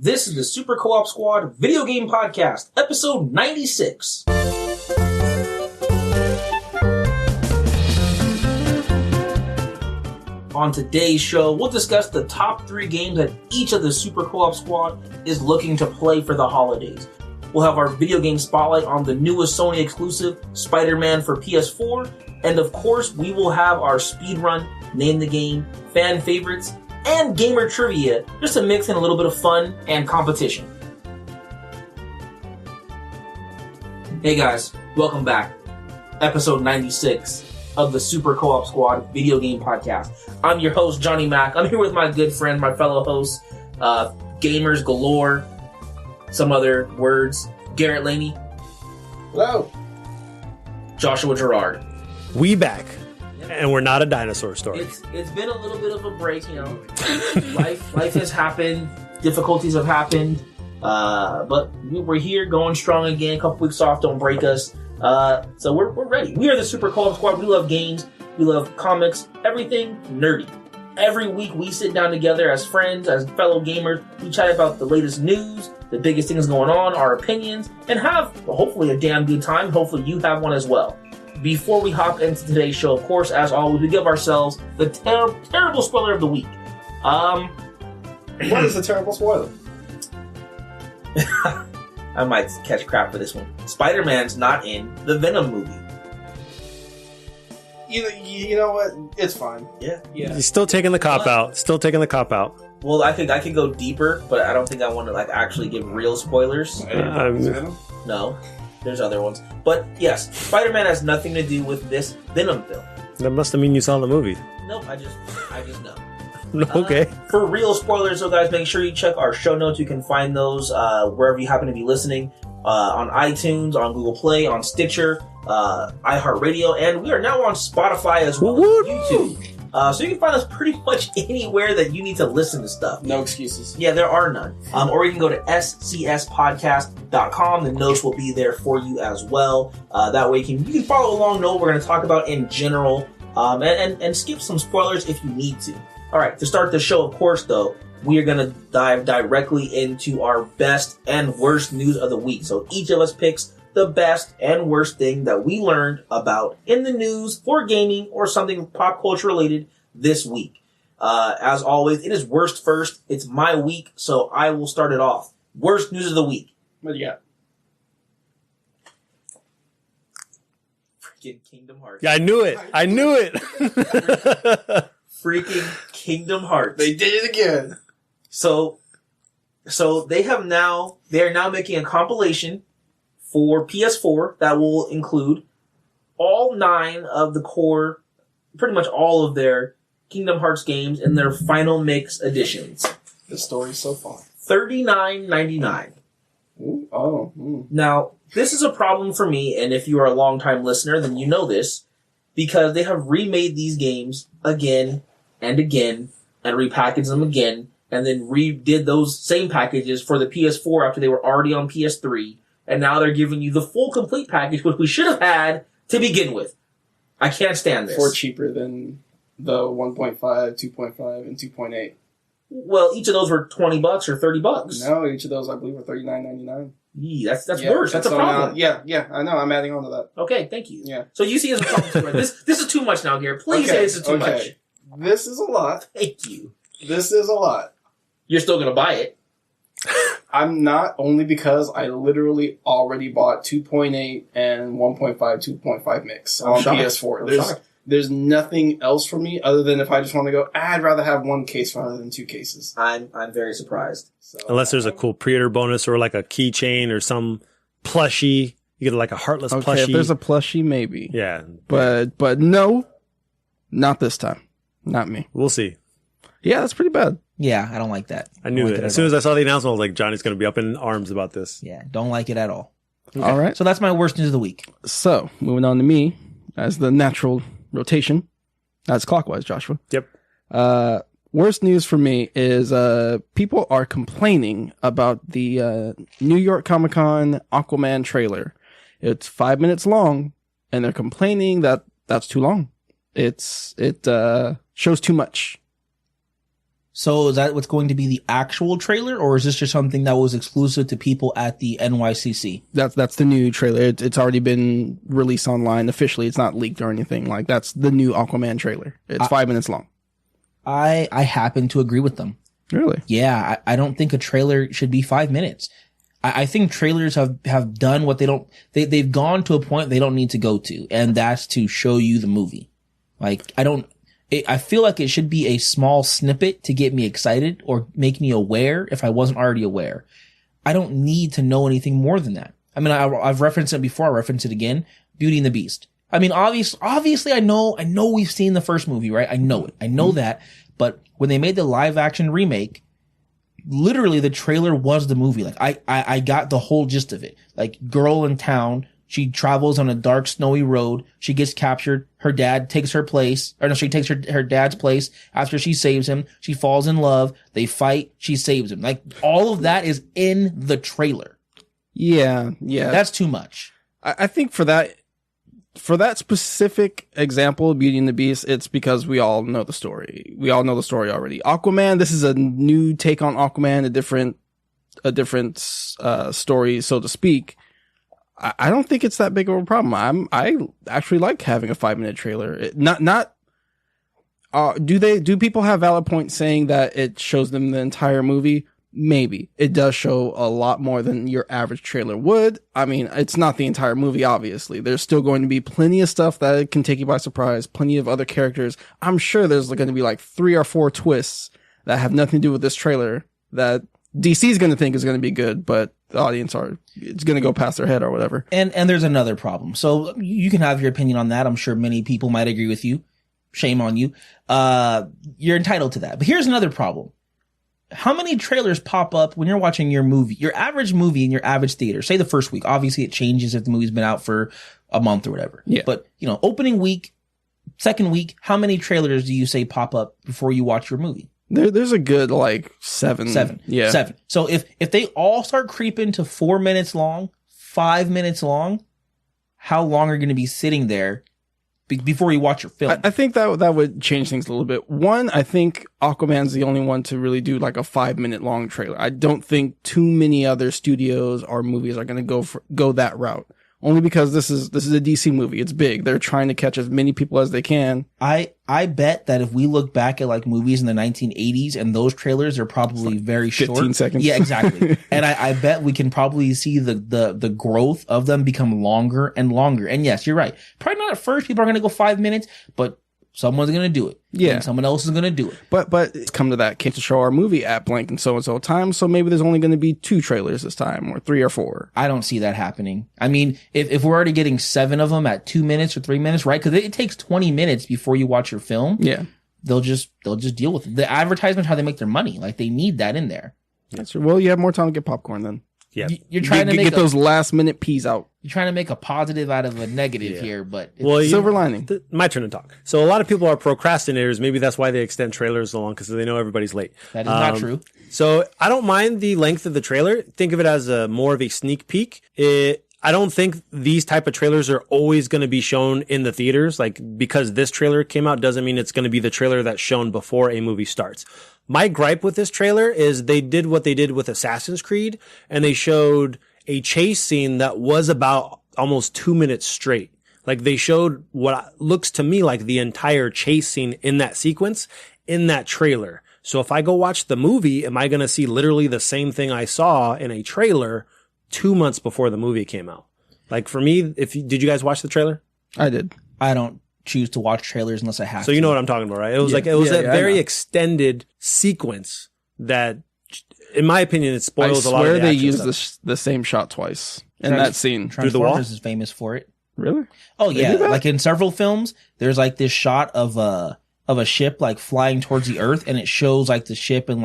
This is the Super Co-op Squad Video Game Podcast, episode 96. On today's show, we'll discuss the top 3 games that each of the Super Co-op Squad is looking to play for the holidays. We'll have our video game spotlight on the newest Sony exclusive, Spider-Man for PS4, and of course, we will have our speedrun, name the game, fan favorites, and gamer trivia, just to mix in a little bit of fun and competition. Hey guys, welcome back. Episode 96 of the Super Co-op Squad Video Game Podcast. I'm your host, Johnny Mac. I'm here with my good friend, my fellow hosts, gamers galore, some other words, Garrett Laney. Hello. Joshua Gerard. We back. And we're not a dinosaur story. It's been a little bit of a break, you know. life has happened, difficulties have happened, but we're here, going strong again. A couple weeks off, don't break us. So we're ready. We are the Super Co-op Squad. We love games, we love comics, everything nerdy. Every week we sit down together as friends, as fellow gamers. We chat about the latest news, the biggest things going on, our opinions, and have hopefully a damn good time. Hopefully you have one as well. Before we hop into today's show, of course, as always, we give ourselves the terrible spoiler of the week. What is the terrible spoiler? I might catch crap for this one. Spider-Man's not in the Venom movie. You know what? It's fine. Yeah. He's still taking the cop out. Still taking the cop out. Well, I could go deeper, but I don't think I want to actually give real spoilers. No. There's other ones. But yes, Spider-Man has nothing to do with this Venom film. That must have mean you saw the movie. Nope, I just know. Okay. For real spoilers, so guys, make sure you check our show notes. You can find those wherever you happen to be listening. On iTunes, on Google Play, on Stitcher, iHeartRadio, and we are now on Spotify as well as YouTube. So you can find us pretty much anywhere that you need to listen to stuff. No excuses. Yeah, there are none. Or you can go to scspodcast.com. The notes will be there for you as well. That way you can follow along, know what we're going to talk about in general, and skip some spoilers if you need to. All right, to start the show, of course, though, we are going to dive directly into our best and worst news of the week. So each of us picks the best and worst thing that we learned about in the news for gaming or something pop culture related this week. As always, it is worst first. It's my week, so I will start it off. Worst news of the week. What do you got? Freaking Kingdom Hearts. Yeah, I knew it. Freaking Kingdom Hearts. They did it again. So they are now making a compilation for PS4 that will include all 9 of the core, pretty much all of their Kingdom Hearts games in their final mix editions. The story's so fun. $39.99. Now, this is a problem for me, and if you are a long-time listener, then you know this, because they have remade these games again and again, and repackaged them again, and then redid those same packages for the PS4 after they were already on PS3. And now they're giving you the full complete package, which we should have had to begin with. I can't stand this. For cheaper than the 1.5, 2.5, and 2.8. Well, each of those were $20 or $30. No, each of those I believe were $39.99. That's worse. That's a problem. Now, I know. I'm adding on to that. Okay, thank you. Yeah. So you see as a problem too, right? This is too much now, Garrett. Please say this is too much. This is a lot. Thank you. This is a lot. You're still going to buy it. I'm not, only because I literally already bought 2.8 and 1.5, 2.5 mix on PS4. There's nothing else for me other than if I just want to go, I'd rather have one case rather than 2 cases. I'm very surprised. So, unless there's a cool pre-order bonus or like a keychain or some plushie. You get like a heartless plushie. If there's a plushie, maybe. Yeah. But no, not this time. Not me. We'll see. Yeah, that's pretty bad. Yeah, I don't like that. I knew it. As soon as I saw the announcement, I was like, Johnny's going to be up in arms about this. Yeah, don't like it at all. Okay. All right. So that's my worst news of the week. So, moving on to me, as the natural rotation. That's clockwise, Joshua. Yep. Worst news for me is people are complaining about the New York Comic-Con Aquaman trailer. It's 5 minutes long, and they're complaining that that's too long. It shows too much. So is that what's going to be the actual trailer, or is this just something that was exclusive to people at the NYCC? That's the new trailer. It's already been released online officially. It's not leaked or anything. Like, that's the new Aquaman trailer. It's 5 minutes long. I happen to agree with them. Really? Yeah, I don't think a trailer should be 5 minutes. I think trailers have done what they've gone to a point they don't need to go to, and that's to show you the movie. Like, I feel like it should be a small snippet to get me excited or make me aware if I wasn't already aware. I don't need to know anything more than that. I mean, I've referenced it before. I reference it again. Beauty and the Beast. I mean, obviously I know we've seen the first movie, right? I know it. I know that. But when they made the live action remake, literally the trailer was the movie. Like, I got the whole gist of it. Like, girl in town, she travels on a dark, snowy road. She gets captured. Her dad takes her place. Or no, she takes her dad's place after she saves him. She falls in love. They fight. She saves him. Like, all of that is in the trailer. Yeah. That's too much. I think for that specific example of Beauty and the Beast, it's because we all know the story. We all know the story already. Aquaman, this is a new take on Aquaman, a different story, so to speak. I don't think it's that big of a problem. I actually like having a 5-minute trailer. Do people have valid points saying that it shows them the entire movie? Maybe. It does show a lot more than your average trailer would. I mean, it's not the entire movie, obviously. There's still going to be plenty of stuff that can take you by surprise, plenty of other characters. I'm sure there's going to be like 3 or 4 twists that have nothing to do with this trailer that DC is going to think is going to be good, but the audience it's going to go past their head or whatever. And there's another problem. So you can have your opinion on that. I'm sure many people might agree with you. Shame on you. You're entitled to that. But here's another problem. How many trailers pop up when you're watching your movie, your average movie in your average theater? Say the first week. Obviously it changes if the movie's been out for a month or whatever. Yeah. But, opening week, second week, how many trailers do you say pop up before you watch your movie? There's a good, 7. 7. Yeah. 7. So if they all start creeping to 4 minutes long, 5 minutes long, how long are you going to be sitting there before you watch your film? I think that would change things a little bit. One, I think Aquaman's the only one to really do a 5-minute long trailer. I don't think too many other studios or movies are going to go that route. Only because this is a DC movie. It's big. They're trying to catch as many people as they can. I bet that if we look back at movies in the 1980s and those trailers are probably very 15 short. seconds. Yeah, exactly. And I bet we can probably see the growth of them become longer and longer. And yes, you're right. Probably not at first. People are going to go 5 minutes, but someone's going to do it. Yeah. And someone else is going to do it. But it's come to that. Can't show our movie at blank and so time. So maybe there's only going to be 2 trailers this time, or 3 or 4. I don't see that happening. I mean, if we're already getting 7 of them at 2 minutes or 3 minutes, right? Because it takes 20 minutes before you watch your film. Yeah. They'll just deal with it. The advertisement, how they make their money. They need that in there. That's true. Well, you have more time to get popcorn then. Yeah. You're trying to get those last minute peas out. You're trying to make a positive out of a negative here, but silver lining. My turn to talk. So a lot of people are procrastinators. Maybe that's why they extend trailers so long, because they know everybody's late. That is not true. So I don't mind the length of the trailer. Think of it as more of a sneak peek. I don't think these type of trailers are always going to be shown in the theaters. Because this trailer came out doesn't mean it's going to be the trailer that's shown before a movie starts. My gripe with this trailer is they did what they did with Assassin's Creed, and they showed a chase scene that was about almost 2 minutes straight. They showed what looks to me like the entire chase scene in that sequence in that trailer. So if I go watch the movie, am I going to see literally the same thing I saw in a trailer 2 months before the movie came out? For me, did you guys watch the trailer? I did. I don't choose to watch trailers unless I have to. So you know what I'm talking about, right? It was a very extended sequence that, in my opinion, it spoils a lot of the I swear they action used stuff. the same shot twice in that scene. Through the wall? Transformers is famous for it. Really? Oh They yeah, do that? in several films, there's this shot of a ship flying towards the Earth, and it shows the ship and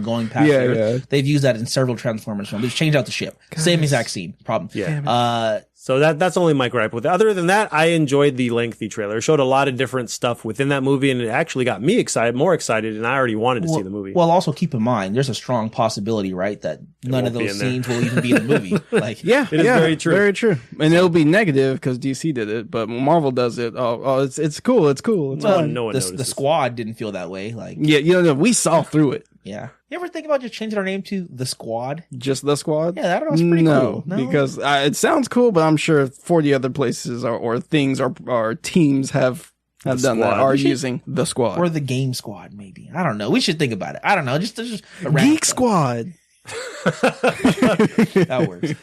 going past the Earth. Yeah. They've used that in several Transformers films. They've changed out the ship. Same exact scene. Problem. Yeah. So that's only my gripe with it. Other than that, I enjoyed the lengthy trailer. It showed a lot of different stuff within that movie, and it actually got me more excited, and I already wanted to see the movie. Well, also keep in mind, there's a strong possibility, right, that none of those scenes will even be in the movie. Like, it is very true. Very true. And it'll be negative because DC did it, but when Marvel does it, it's cool. It's cool. It's fun. No one the notices. Squad didn't feel that way. Like, Yeah, we saw through it. yeah. You ever think about just changing our name to The Squad? Just the Squad? Yeah, that was pretty cool. No, because it sounds cool, but I'm sure 40 other places or things or teams have done that, are using the Squad. Or the Game Squad, maybe. I don't know. We should think about it. I don't know. Just Geek Squad. That works.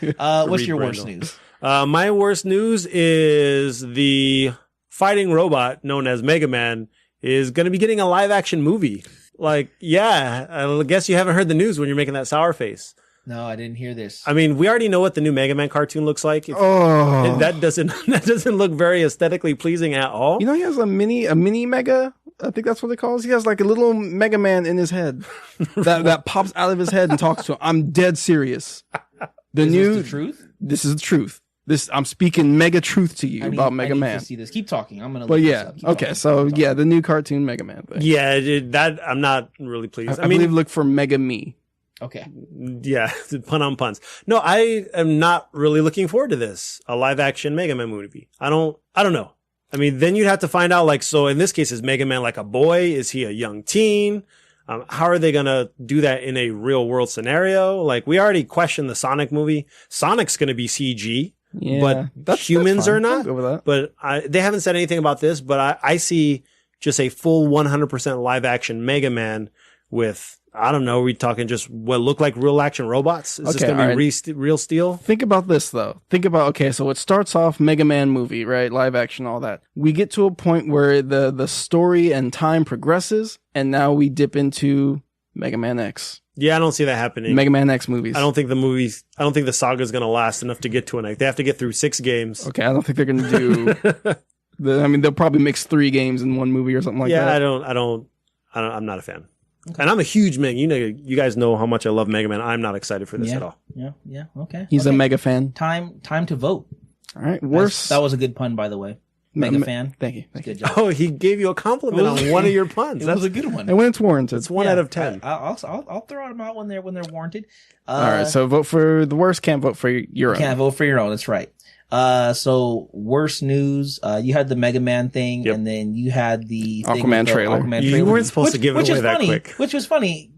What's your worst news? My worst news is the fighting robot known as Mega Man is going to be getting a live action movie. Like, yeah, I guess you haven't heard the news when you're making that sour face. No, I didn't hear this. I mean, we already know what the new Mega Man cartoon looks like. That doesn't look very aesthetically pleasing at all. You know, he has a mini Mega. I think that's what it calls. He has like a little Mega Man in his head that pops out of his head and talks to him. I'm dead serious. Is this the truth? This is the truth. I'm speaking mega truth to you about Mega Man. To see this. Keep talking. I'm gonna. But yeah, okay. So yeah, the new cartoon Mega Man thing. Yeah, that I'm not really pleased. I believe look for Mega Me. Okay. Yeah, pun on puns. No, I am not really looking forward to this. A live action Mega Man movie. I don't know. I mean, then you'd have to find out, like, so in this case, is Mega Man like a boy? Is he a young teen? How are they going to do that in a real world scenario? Like, we already questioned the Sonic movie. Sonic's going to be CG. Yeah, but humans are not. Go with that. But they haven't said anything about this, but I see just a full 100% live action Mega Man with, I don't know, are we talking just what look like real action robots? Is this going to be real steel? Think about this, though. Okay, so it starts off Mega Man movie, right? Live action, all that. We get to a point where the story and time progresses, and now we dip into Mega Man X. Yeah, I don't see that happening. Mega Man X movies. I don't think the saga is going to last enough to get to an X. They have to get through 6 games. Okay, I don't think they're going to do. I mean, they'll probably mix 3 games in one movie or something like that. Yeah, I'm not a fan. Okay. And I'm a huge Mega. You guys know how much I love Mega Man. I'm not excited for this at all. Yeah. Okay. He's a Mega fan. Time to vote. All right. Worse. That was a good pun, by the way. Mega fan. Thank you. Good job. Oh, he gave you a compliment on one of your puns. That was a good one. And when it's warranted. It's 1 out of 10. I'll throw them out when they're warranted. All right. So vote for the worst. Can't vote for your own. Can't vote for your own. That's right. So worst news. You had the Mega Man thing, and then you had the Aquaman trailer. You weren't supposed to give it away that quick. Which was funny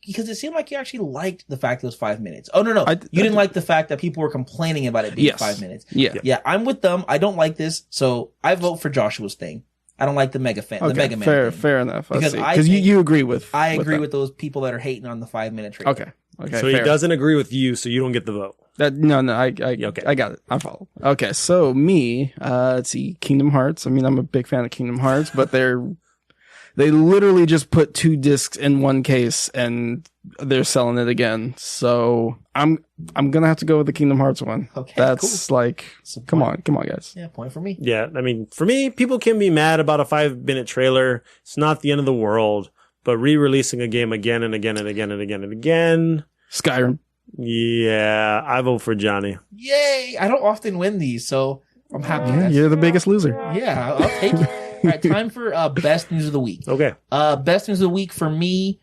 because it seemed like you actually liked the fact it was 5 minutes. Oh no, you didn't like the fact that people were complaining about it being 5 minutes. Yeah. I'm with them. I don't like this, so I vote for Joshua's thing. I don't like the Mega Man. Fair enough. Because you agree with. I agree with those people that are hating on the 5 minute trailer. Okay. So he doesn't agree with you, so you don't get the vote. No, I got it. I follow. Okay, so me, let's see, Kingdom Hearts. I mean, I'm a big fan of Kingdom Hearts, but they literally just put 2 discs in one case and they're selling it again. So I'm gonna have to go with the Kingdom Hearts one. Okay, that's cool. Like, come on, guys. Yeah, point for me. Yeah, I mean, for me, people can be mad about a 5-minute trailer. It's not the end of the world, but re-releasing a game again and again and again and again and again. Skyrim. Yeah, I vote for Johnny. Yay! I don't often win these, so I'm happy. Yeah, you're the biggest loser. Yeah, I'll take it. All right, time for best news of the week. Okay. Best news of the week for me,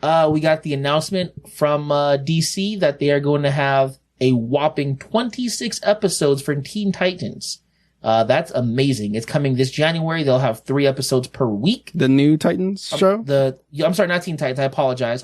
we got the announcement from DC that they are going to have a whopping 26 episodes for Teen Titans. That's amazing. It's coming this January. They'll have 3 episodes per week. The new Titans show? I'm sorry, not Teen Titans. I apologize.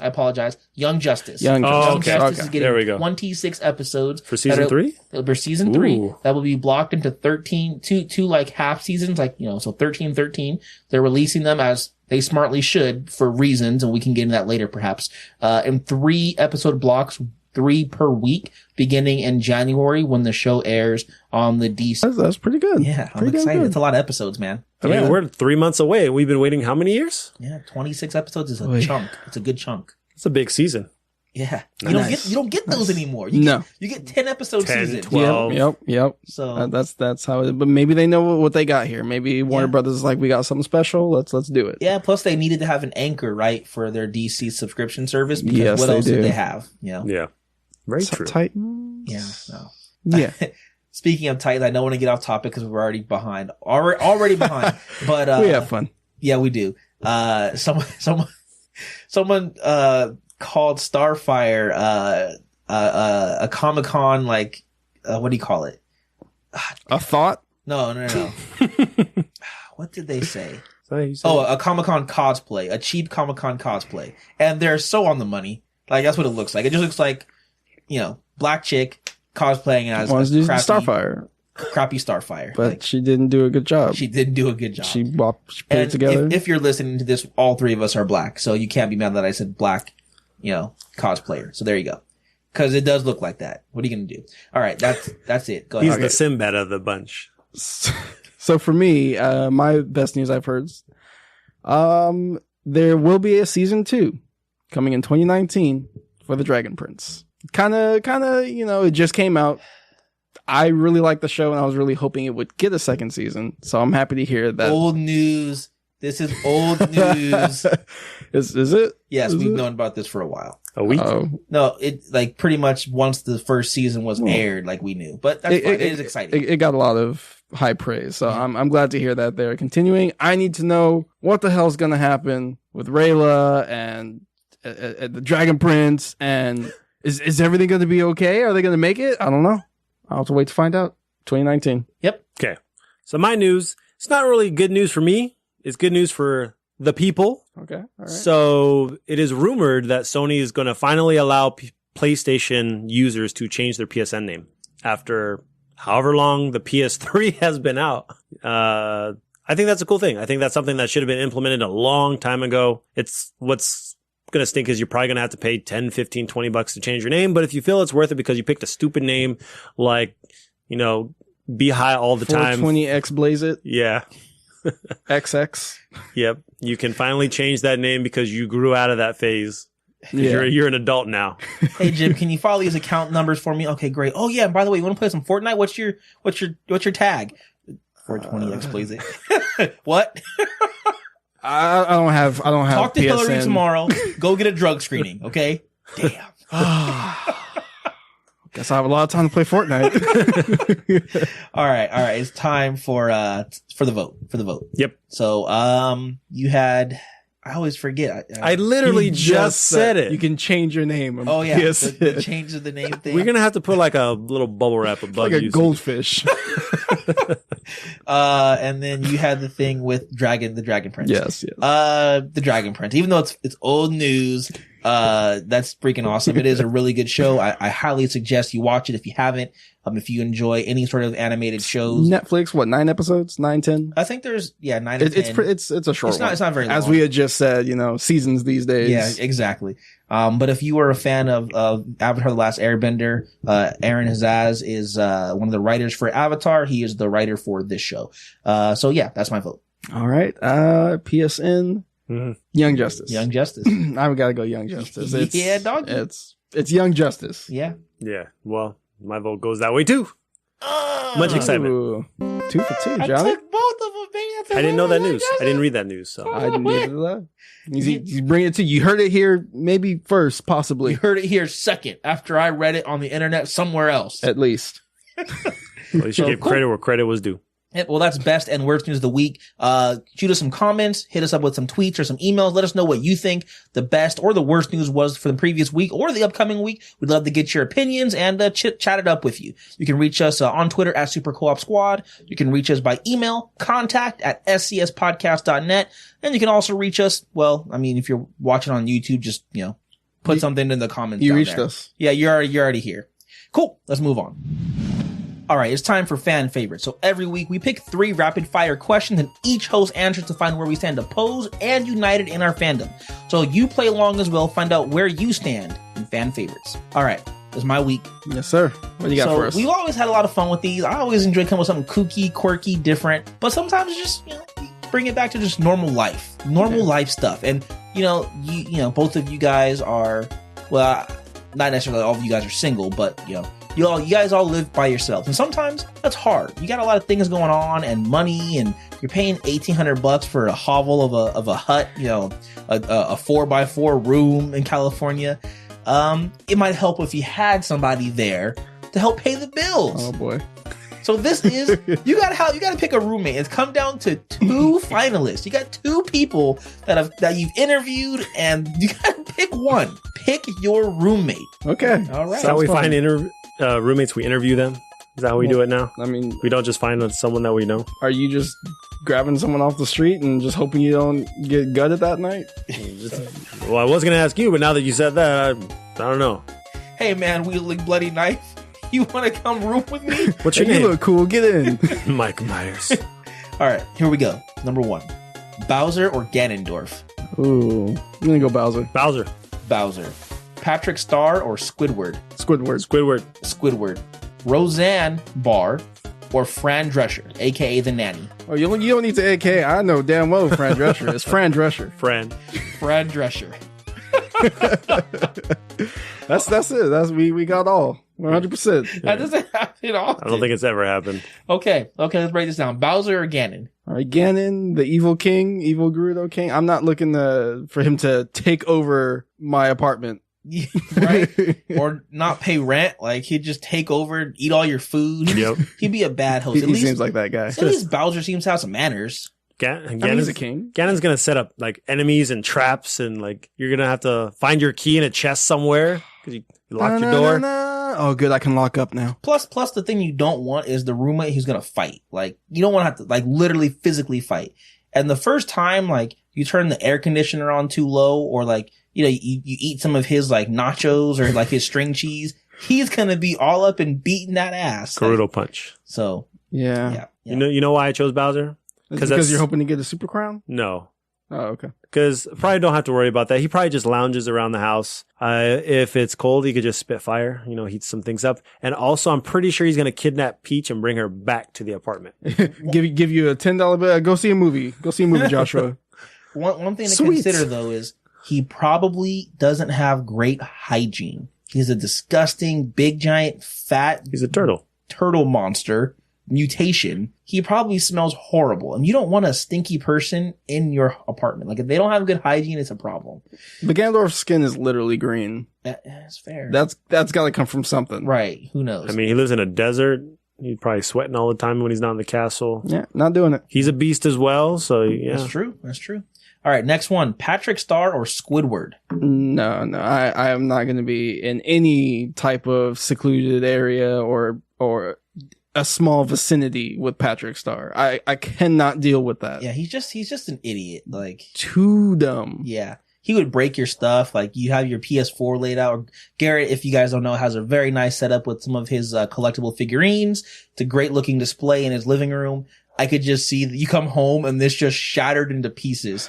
Young Justice. Young Justice is getting 26 episodes. For season 3? For season 3. That will be blocked into 2 like half seasons, so 13. They're releasing them as they smartly should for reasons, and we can get into that later perhaps, in 3 episode blocks, 3 per week, beginning in January when the show airs on the DC. That's pretty good. Yeah, I'm excited. It's a lot of episodes, man. I mean, we're 3 months away. We've been waiting how many years? Yeah, 26 episodes is a chunk. It's a good chunk. It's a big season. Yeah. You don't get those anymore. You get 10 episode 10, seasons. 12. Yep. So that's how it, but maybe they know what they got here. Maybe Warner Brothers is like, we got something special. Let's do it. Yeah, plus they needed to have an anchor, right, for their DC subscription service, because what else did they have? Yeah. Very true. Titans? Yeah. No. Yeah. speaking of Titans, I don't want to get off topic because we're already behind. Already behind. But we have fun. Yeah, we do. Someone called Starfire a Comic-Con, like what do you call it? A thought? No. What did they say? Oh, a Comic-Con cosplay, a cheap Comic-Con cosplay. And they're so on the money. Like, that's what it looks like. It just looks like, black chick cosplaying as crappy Starfire. But like, she didn't do a good job. She didn't do a good job. She put it together. If you're listening to this, all three of us are black. So you can't be mad that I said black, cosplayer. So there you go. Cause it does look like that. What are you going to do? All right. That's it. Go ahead. He's the Sinbad of the bunch. So for me, my best news I've heard, there will be a season 2 coming in 2019 for the Dragon Prince. Kind of, it just came out. I really like the show and I was really hoping it would get a second season. So I'm happy to hear that. Old news. This is old news. Is it? Yes, we've known about this for a while. A week? No, it like pretty much once the first season was aired, like we knew. But that's fine. It is exciting. It got a lot of high praise. So I'm glad to hear that they're continuing. I need to know what the hell's going to happen with Rayla and the Dragon Prince. And is everything going to be okay? Are they going to make it? I don't know. I'll have to wait to find out. 2019. Yep. Okay. So my news, it's not really good news for me. It's good news for the people. Okay. All right. So it is rumored that Sony is going to finally allow PlayStation users to change their PSN name after however long the PS3 has been out. I think that's a cool thing. I think that's something that should have been implemented a long time ago. It's what's going to stink is you're probably going to have to pay 10, 15, 20 bucks to change your name. But if you feel it's worth it because you picked a stupid name like, Be High all the time. 420X Blaze It. Yeah. XX. Yep. You can finally change that name because you grew out of that phase. Yeah. You're an adult now. Hey Jim, can you follow these account numbers for me? Okay, great. Oh yeah, and by the way, you want to play some Fortnite? What's your tag? 420X Blaze It. What? I don't have Talk to PSN. Hillary tomorrow. Go get a drug screening, okay? Damn. Guess I have a lot of time to play Fortnite. All right. It's time for the vote. Yep. So, you had, I always forget. I literally just said it. You can change your name. Oh yeah. The change of the name thing. We're going to have to put like a little bubble wrap above like a goldfish. And then you had the thing with the Dragon Prince. Yes. The Dragon Prince. Even though it's old news, that's freaking awesome. It is a really good show. I highly suggest you watch it if you haven't. If you enjoy any sort of animated shows. Netflix, 9 episodes? 9, 10? I think there's 9 or 10. It's a short one. It's not very long. As we had just said, seasons these days. Yeah, exactly. But if you are a fan of Avatar: The Last Airbender, Aaron Hazaz is one of the writers for Avatar. He is the writer for this show. So yeah, that's my vote. All right. PSN. Mm-hmm. Young Justice. I've got to go Young Justice. Dog. It's Young Justice. Yeah. Yeah. Well, my vote goes that way too. Much excitement. Ooh. 2 for 2, Johnny. I took both of them, baby. I didn't know that news. I didn't read that news. So I didn't either. That. He's bringing it to you. You heard it here, maybe first, possibly. You heard it here second after I read it on the internet somewhere else. At least. Well, you should give credit where credit was due. Yeah, well, that's best and worst news of the week. Shoot us some comments, hit us up with some tweets or some emails. Let us know what you think the best or the worst news was for the previous week or the upcoming week. We'd love to get your opinions and chat it up with you. You can reach us on Twitter at Super Co-op Squad. You can reach us by email, contact@scspodcast.net. And you can also reach us, if you're watching on YouTube, just, put something in the comments. You reached us. Yeah, you're already here. Cool. Let's move on. All right, it's time for fan favorites. So every week we pick 3 rapid fire questions and each host answers to find where we stand opposed and united in our fandom. So you play along as well, find out where you stand in fan favorites. All right, it's my week. Yes, sir. What do you got for us? We've always had a lot of fun with these. I always enjoy coming with something kooky, quirky, different, but sometimes it's just, bring it back to just normal life stuff. And, both of you guys are, not necessarily all of you guys are single, but, you guys all live by yourselves. And sometimes that's hard. You got a lot of things going on and money, and you're paying $1,800 for a hovel of a hut, a 4x4 room in California. It might help if you had somebody there to help pay the bills. Oh boy. So this is you gotta pick a roommate. It's come down to 2 finalists. You got 2 people that you've interviewed, and you gotta pick one. Pick your roommate. Okay. All right. Is that how we find roommates? We interview them. Is that how we do it now? I mean, We don't just find someone that we know. are you just grabbing someone off the street and just hoping you don't get gutted that night? Well, I was gonna ask you, but now that you said that, I don't know. Hey man, wielding bloody knife. You want to come room with me? What's your Hey, you name? look cool. Get in. Mike Myers. All right, here we go. Number 1, Bowser or Ganondorf? Ooh, I'm gonna go Bowser. Bowser. Bowser. Patrick Star or Squidward? Squidward. Squidward. Squidward. Roseanne Barr or Fran Drescher, aka the nanny? Oh, you don't need to AK. I know damn well Fran Drescher. It's Fran Drescher. Friend. Fran Drescher. That's it. We got all 100%. That doesn't happen often. I don't think it's ever happened. Okay, let's break this down. Bowser or Ganon? All right, Ganon, the evil king, evil Gerudo king. I'm not looking for him to take over my apartment. Right? Or not pay rent. Like, he'd just take over, eat all your food. Yep. He'd be a bad host. He seems like that guy. At least Bowser seems to have some manners. I mean, he's a king. Ganon's gonna set up like enemies and traps, and like you're gonna have to find your key in a chest somewhere because you locked your door. Oh, good. I can lock up now. Plus, the thing you don't want is the roommate who's gonna fight. Like, you don't want to have to, like, literally physically fight. And the first time, like, you turn the air conditioner on too low, or like, you eat some of his like nachos or like his string cheese, he's gonna be all up and beating that ass. Gerudo punch. So Yeah. You know why I chose Bowser? Because you're hoping to get a super crown? No. Oh, okay. Because probably don't have to worry about that. He probably just lounges around the house. If it's cold, he could just spit fire, heat some things up. And also, I'm pretty sure he's going to kidnap Peach and bring her back to the apartment. give you a $10 bill. Go see a movie. Go see a movie, Joshua. One thing to Sweet. consider though is he probably doesn't have great hygiene. He's a disgusting, big, giant, fat He's a turtle. turtle monster mutation. He probably smells horrible, and you don't want a stinky person in your apartment. Like, if they don't have good hygiene, it's a problem. The Ganondorf's skin is literally green. That's fair. That's got to come from something. Right. Who knows? I mean, he lives in a desert. He's probably sweating all the time when he's not in the castle. Yeah, not doing it. He's a beast as well, so yeah. That's true. All right, next one. Patrick Star or Squidward? No. I am not going to be in any type of secluded area or a small vicinity with Patrick Star. I cannot deal with that. Yeah, he's just an idiot. Like, Too dumb. yeah. He would break your stuff. Like, you have your PS4 laid out. Garrett, if you guys don't know, has a very nice setup with some of his collectible figurines. It's a great looking display in his living room. I could just see that you come home and this just shattered into pieces.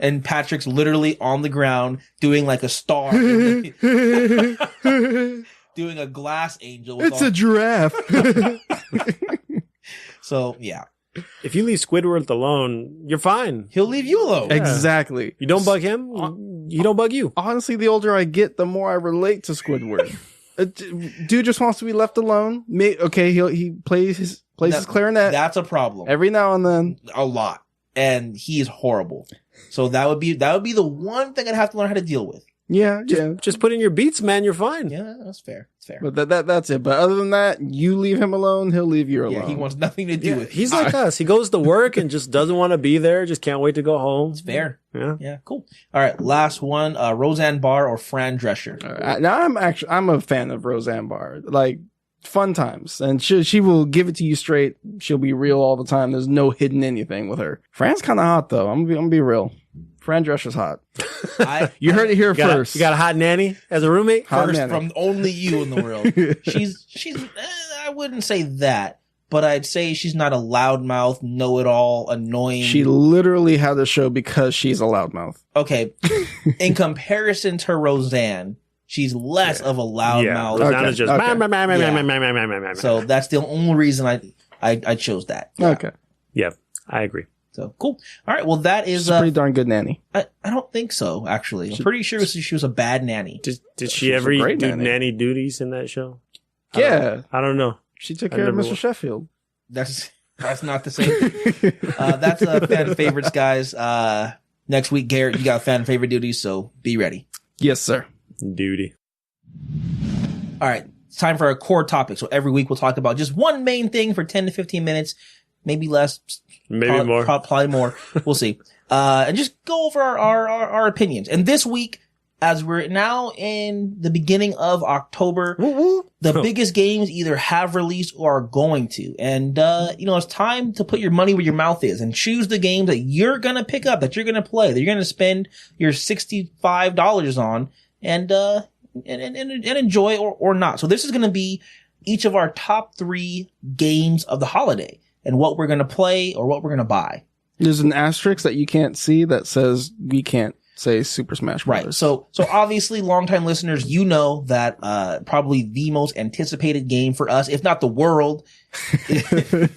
And Patrick's literally on the ground doing like a star. Doing a glass angel. It's a giraffe. So, yeah. If you leave Squidward alone, you're fine. He'll leave you alone. Exactly. You don't bug him, he don't bug you. Honestly, the older I get, the more I relate to Squidward. Dude just wants to be left alone. Okay, he plays his clarinet That's a problem. every now and then. A lot. And he is horrible. So that would be the one thing I'd have to learn how to deal with. Yeah. Just put in your beats, man. You're fine. Yeah, that's fair. It's fair. But that's it. But other than that, you leave him alone, he'll leave you alone. Yeah, he wants nothing to do with it. He's like us. He goes to work and just doesn't want to be there. Just can't wait to go home. It's fair. Yeah. Yeah, cool. All right, last one. Roseanne Barr or Fran Drescher? Now I'm a fan of Roseanne Barr. Like, fun times, and she will give it to you straight. She'll be real all the time. There's no hidden anything with her. Fran's kind of hot though. I'm gonna be real. Fran Drescher's hot. You heard it here first. You got a hot nanny as a roommate? First from only you in the world. She's I wouldn't say that, but I'd say she's not a loudmouth, know-it-all, annoying. She literally had the show because she's a loudmouth. Okay. In comparison to Roseanne, she's less of a loudmouth. Roseanne is just Yeah. So that's the only reason I chose that. Yeah. Okay. Yeah, I agree. So cool. All right. Well, that is She's a pretty darn good nanny. I don't think so. Actually, I'm pretty sure she was a bad nanny. Did she ever a do great nanny duties in that show? Yeah. I don't know. She took care of Mr. Sheffield. That's not the same. That's fan favorites, guys. Next week, Garrett, you got fan favorite duties, so be ready. Yes, sir. Duty. All right. it's time for our core topic. So every week we'll talk about just one main thing for 10 to 15 minutes, maybe less, maybe more, probably more. We'll see. And just go over our opinions. And this week, as we're now in the beginning of October, the biggest games either have released or are going to. And, it's time to put your money where your mouth is and choose the games that you're going to pick up, that you're going to play, that you're going to spend your $65 on and enjoy or not. So this is going to be each of our top 3 games of the holiday and what we're going to play or what we're going to buy. There's an asterisk that you can't see that says we can't say Super Smash Bros. Right. So obviously, longtime listeners, you know that probably the most anticipated game for us, if not the world,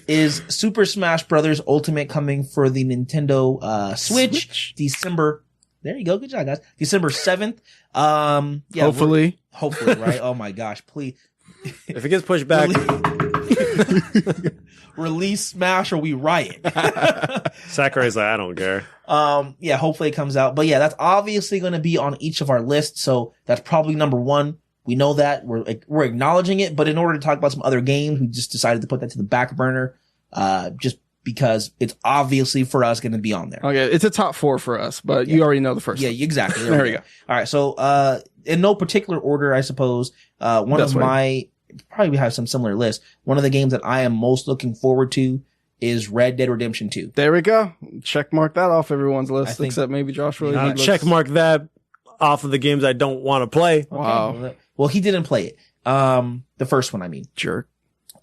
is Super Smash Bros. Ultimate, coming for the Nintendo Switch. December. There you go. Good job, guys. December 7th. Hopefully, right? Oh my gosh, please. If it gets pushed back. Release Smash or we riot. Sakurai's like, I don't care. Hopefully it comes out. But yeah, that's obviously going to be on each of our lists. So that's probably number 1. We know that we're acknowledging it, but in order to talk about some other games, we just decided to put that to the back burner, just because it's obviously for us going to be on there. Okay. It's a top 4 for us, but you already know the first one. Exactly. There we go. All right. So, in no particular order, I suppose, probably we have some similar lists. One of the games that I am most looking forward to is Red Dead Redemption 2. There we go. Check mark that off everyone's list, except maybe Joshua. Check mark that off of the games I don't want to play. Wow. Well, he didn't play it. The first one, I mean. Jerk.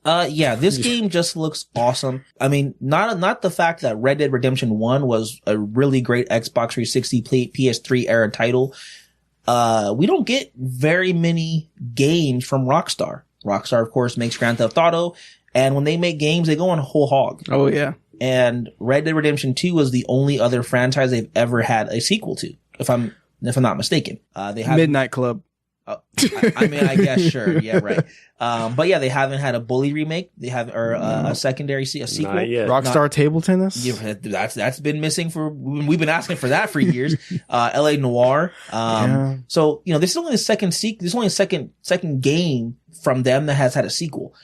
This game just looks awesome. I mean, not the fact that Red Dead Redemption 1 was a really great Xbox 360 PS3 era title. We don't get very many games from Rockstar. Rockstar, of course, makes Grand Theft Auto, and when they make games, they go on a whole hog. Oh, yeah. And Red Dead Redemption 2 was the only other franchise they've ever had a sequel to, if I'm not mistaken. They have Midnight Club. I mean, I guess, sure. Yeah, right. But yeah, they haven't had a Bully remake. They have, a secondary, a sequel. Not yet. Rockstar Table Tennis. Yeah, that's been missing we've been asking for that for years. LA Noire. So, this is only the second game from them that has had a sequel.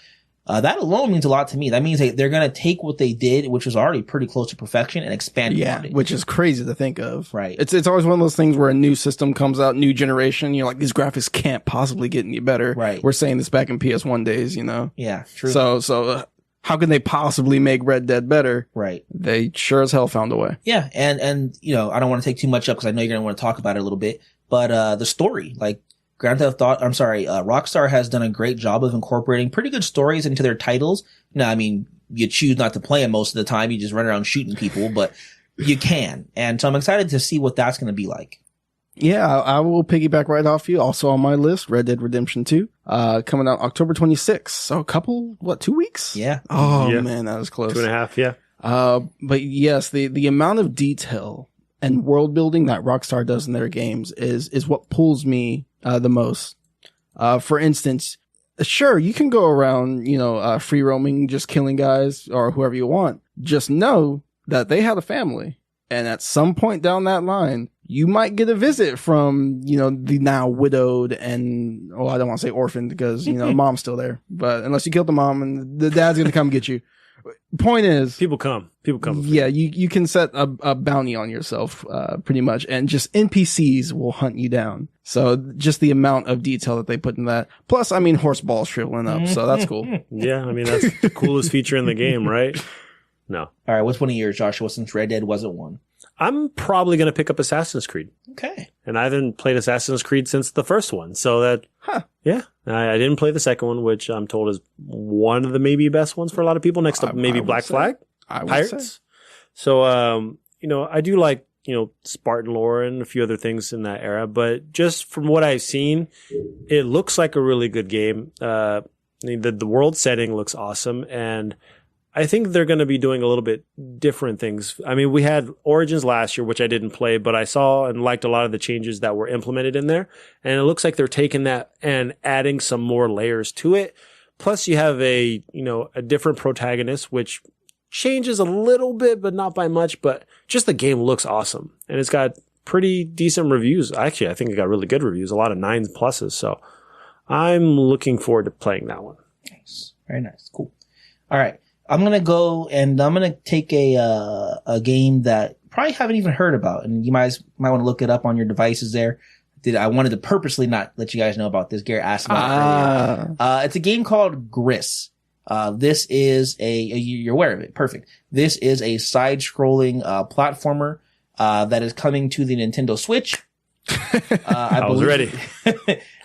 That alone means a lot to me. That means they're going to take what they did, which was already pretty close to perfection, and expand upon it. Which is crazy to think of. Right. It's always one of those things where a new system comes out, new generation. You're like, these graphics can't possibly get any better. Right. We're saying this back in PS1 days, Yeah, true. So how can they possibly make Red Dead better? Right. They sure as hell found a way. Yeah. And I don't want to take too much up because I know you're going to want to talk about it a little bit, but, the story, like, Rockstar has done a great job of incorporating pretty good stories into their titles. Now, I mean, you choose not to play them most of the time. You just run around shooting people, but you can. And so I'm excited to see what that's going to be like. Yeah, I will piggyback right off you. Also on my list, Red Dead Redemption 2, coming out October 26th. So 2 weeks? Yeah. Oh, yeah. Man, that was close. 2.5, yeah. But yes, the amount of detail and world building that Rockstar does in their games is what pulls me the most. For instance, sure, you can go around, free roaming, just killing guys or whoever you want. Just know that they had a family. And at some point down that line, you might get a visit from, the now widowed and, I don't want to say orphaned because, mom's still there. But unless you killed the mom and the dad's going to come get you. Point is, people come. Yeah, you can set a bounty on yourself, pretty much, and just NPCs will hunt you down. So just the amount of detail that they put in that. Plus, I mean, horse balls shriveling up, so that's cool. Yeah, I mean, that's the coolest feature in the game, right? No. All right, what's one of yours, Joshua, since Red Dead wasn't one? I'm probably going to pick up Assassin's Creed. Okay. And I haven't played Assassin's Creed since the first one. So yeah. I didn't play the second one, which I'm told is one of the maybe best ones for a lot of people, next to maybe Black Flag, Pirates. So, I do like, Spartan lore and a few other things in that era. But just from what I've seen, it looks like a really good game. The world setting looks awesome. And I think they're going to be doing a little bit different things. I mean, we had Origins last year, which I didn't play, but I saw and liked a lot of the changes that were implemented in there. And it looks like they're taking that and adding some more layers to it. Plus you have a different protagonist, which changes a little bit, but not by much, but just the game looks awesome. And it's got pretty decent reviews. Actually, I think it got really good reviews, a lot of 9s pluses. So I'm looking forward to playing that one. Nice. Very nice. Cool. All right. I'm going to go and I'm going to take a game that probably haven't even heard about, and you might want to look it up on your devices there. I wanted to purposely not let you guys know about this. Garrett asked about it earlier. It's a game called Gris. This is you're aware of it. Perfect. This is a side-scrolling platformer that is coming to the Nintendo Switch. I was ready.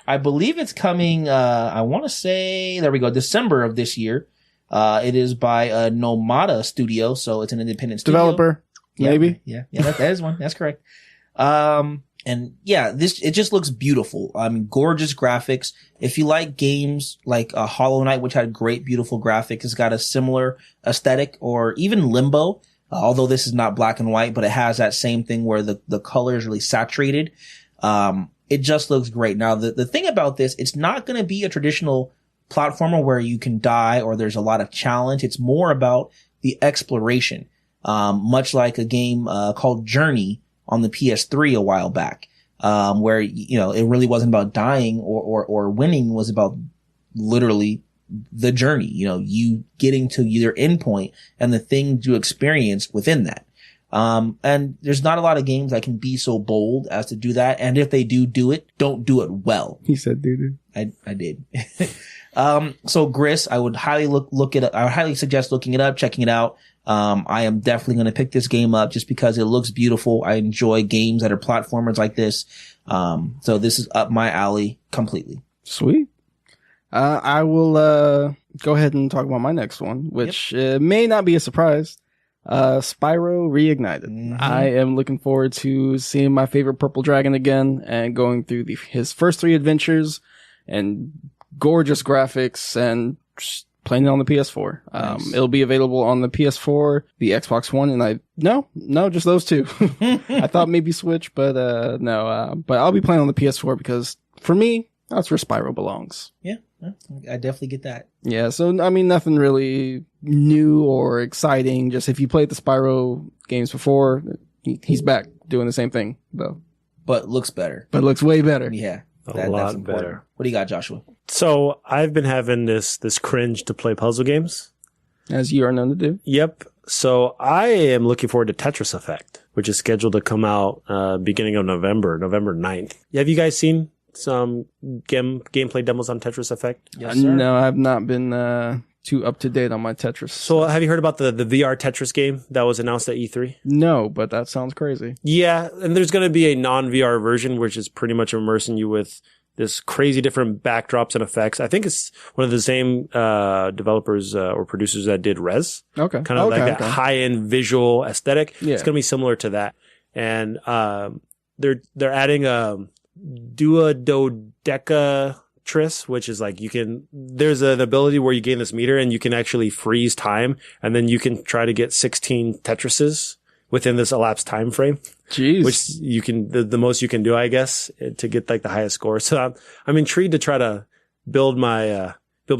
I believe it's coming, I want to say, there we go, December of this year. It is by Nomada Studio, so it's an independent studio. Developer, maybe? Yeah, that is one. That's correct. And yeah, it just looks beautiful. Gorgeous graphics. If you like games like Hollow Knight, which had great, beautiful graphics, it's got a similar aesthetic, or even Limbo, although this is not black and white, but it has that same thing where the color is really saturated. It just looks great. Now, the thing about this, it's not going to be a traditional platformer where you can die or there's a lot of challenge. It's more about the exploration, much like a game called Journey on the PS3 a while back, where, it really wasn't about dying or winning. It was about literally the journey, you getting to your endpoint and the things you experience within that. And there's not a lot of games that can be so bold as to do that. And if they do it, don't do it well. He said, dude. I did. So Gris, I would highly look it up. I would highly suggest looking it up, checking it out. I am definitely going to pick this game up just because it looks beautiful. I enjoy games that are platformers like this. So this is up my alley completely. Sweet. I will, go ahead and talk about my next one, which may not be a surprise. Spyro Reignited. Mm-hmm. I am looking forward to seeing my favorite purple dragon again and going through his first 3 adventures and gorgeous graphics and just playing it on the PS4. Nice. It'll be available on the PS4, the Xbox One, and no, just those 2. I thought maybe Switch, but no. But I'll be playing on the PS4 because for me, that's where Spyro belongs. Yeah, I definitely get that. Yeah, so nothing really new or exciting. Just if you played the Spyro games before, he's back doing the same thing though. But looks better. But looks way better. Yeah, a lot better. What do you got, Joshua? So I've been having this cringe to play puzzle games, as you are known to do. Yep. So I am looking forward to Tetris Effect, which is scheduled to come out beginning of November 9th. Have you guys seen some gameplay demos on Tetris Effect? Yes, sir. No, I've not been too up to date on my Tetris. So have you heard about the VR Tetris game that was announced at E3? No, but that sounds crazy. Yeah, and there's going to be a non-VR version, which is pretty much immersing you with this crazy different backdrops and effects. I think it's one of the same developers or producers that did Rez. Okay. Kind of like that high-end visual aesthetic. Yeah. It's going to be similar to that. And they're adding duododecatrice, which is like there's an ability where you gain this meter and you can actually freeze time, and then you can try to get 16 Tetrises within this elapsed time frame. Jeez. Which you can, the most you can do, I guess, to get like the highest score. So I'm intrigued to try to build my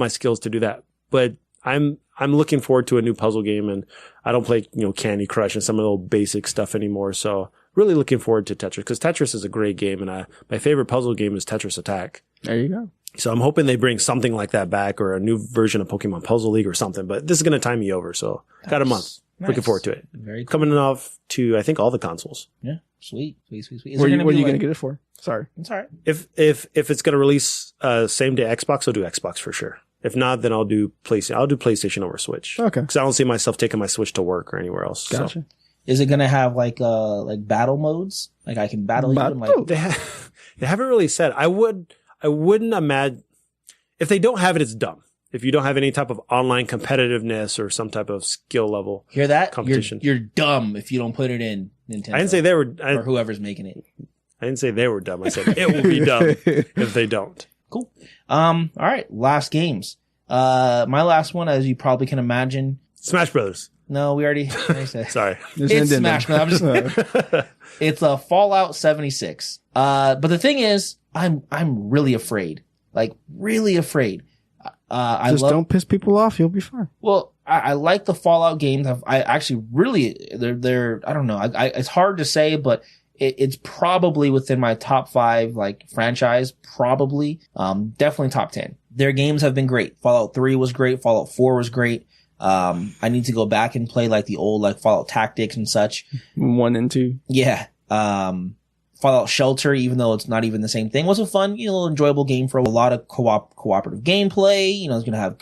skills to do that. But I'm looking forward to a new puzzle game, and I don't play, Candy Crush and some of the old basic stuff anymore. So really looking forward to Tetris, because Tetris is a great game, and my favorite puzzle game is Tetris Attack. There you go. So I'm hoping they bring something like that back, or a new version of Pokemon Puzzle League or something. But this is going to time me over, so got a month. Nice. Looking forward to it. Very cool. Coming off to, I think, all the consoles. Yeah, sweet. What are you going to get it for? Sorry. It's all right. If it's going to release same day Xbox, I'll do Xbox for sure. If not, then I'll do PlayStation. I'll do PlayStation over Switch. Okay. Because I don't see myself taking my Switch to work or anywhere else. Gotcha. So. Is it going to have like battle modes? Like I can battle you? And They haven't really said. I wouldn't imagine. If they don't have it, it's dumb. If you don't have any type of online competitiveness or some type of skill level, hear that? Competition. You're dumb if you don't put it in Nintendo. I didn't say they were, or whoever's making it. I didn't say they were dumb. I said it will be dumb if they don't. Cool. All right. Last games. My last one, as you probably can imagine, Smash Brothers. No, we already said. Sorry. It's Smash Brothers. It's a Fallout 76. But the thing is, I'm really afraid. Like really afraid. Don't piss people off. You'll be fine. Well, I like the Fallout games. I actually really, they're, I don't know. It's hard to say, but it's probably within my top 5, like, franchise, probably. Definitely top 10. Their games have been great. Fallout 3 was great. Fallout 4 was great. I need to go back and play, like, the old, like, Fallout Tactics and such. 1 and 2. Yeah. Fallout Shelter, even though it's not even the same thing, was a fun, enjoyable game for a lot of cooperative gameplay. It's going to have,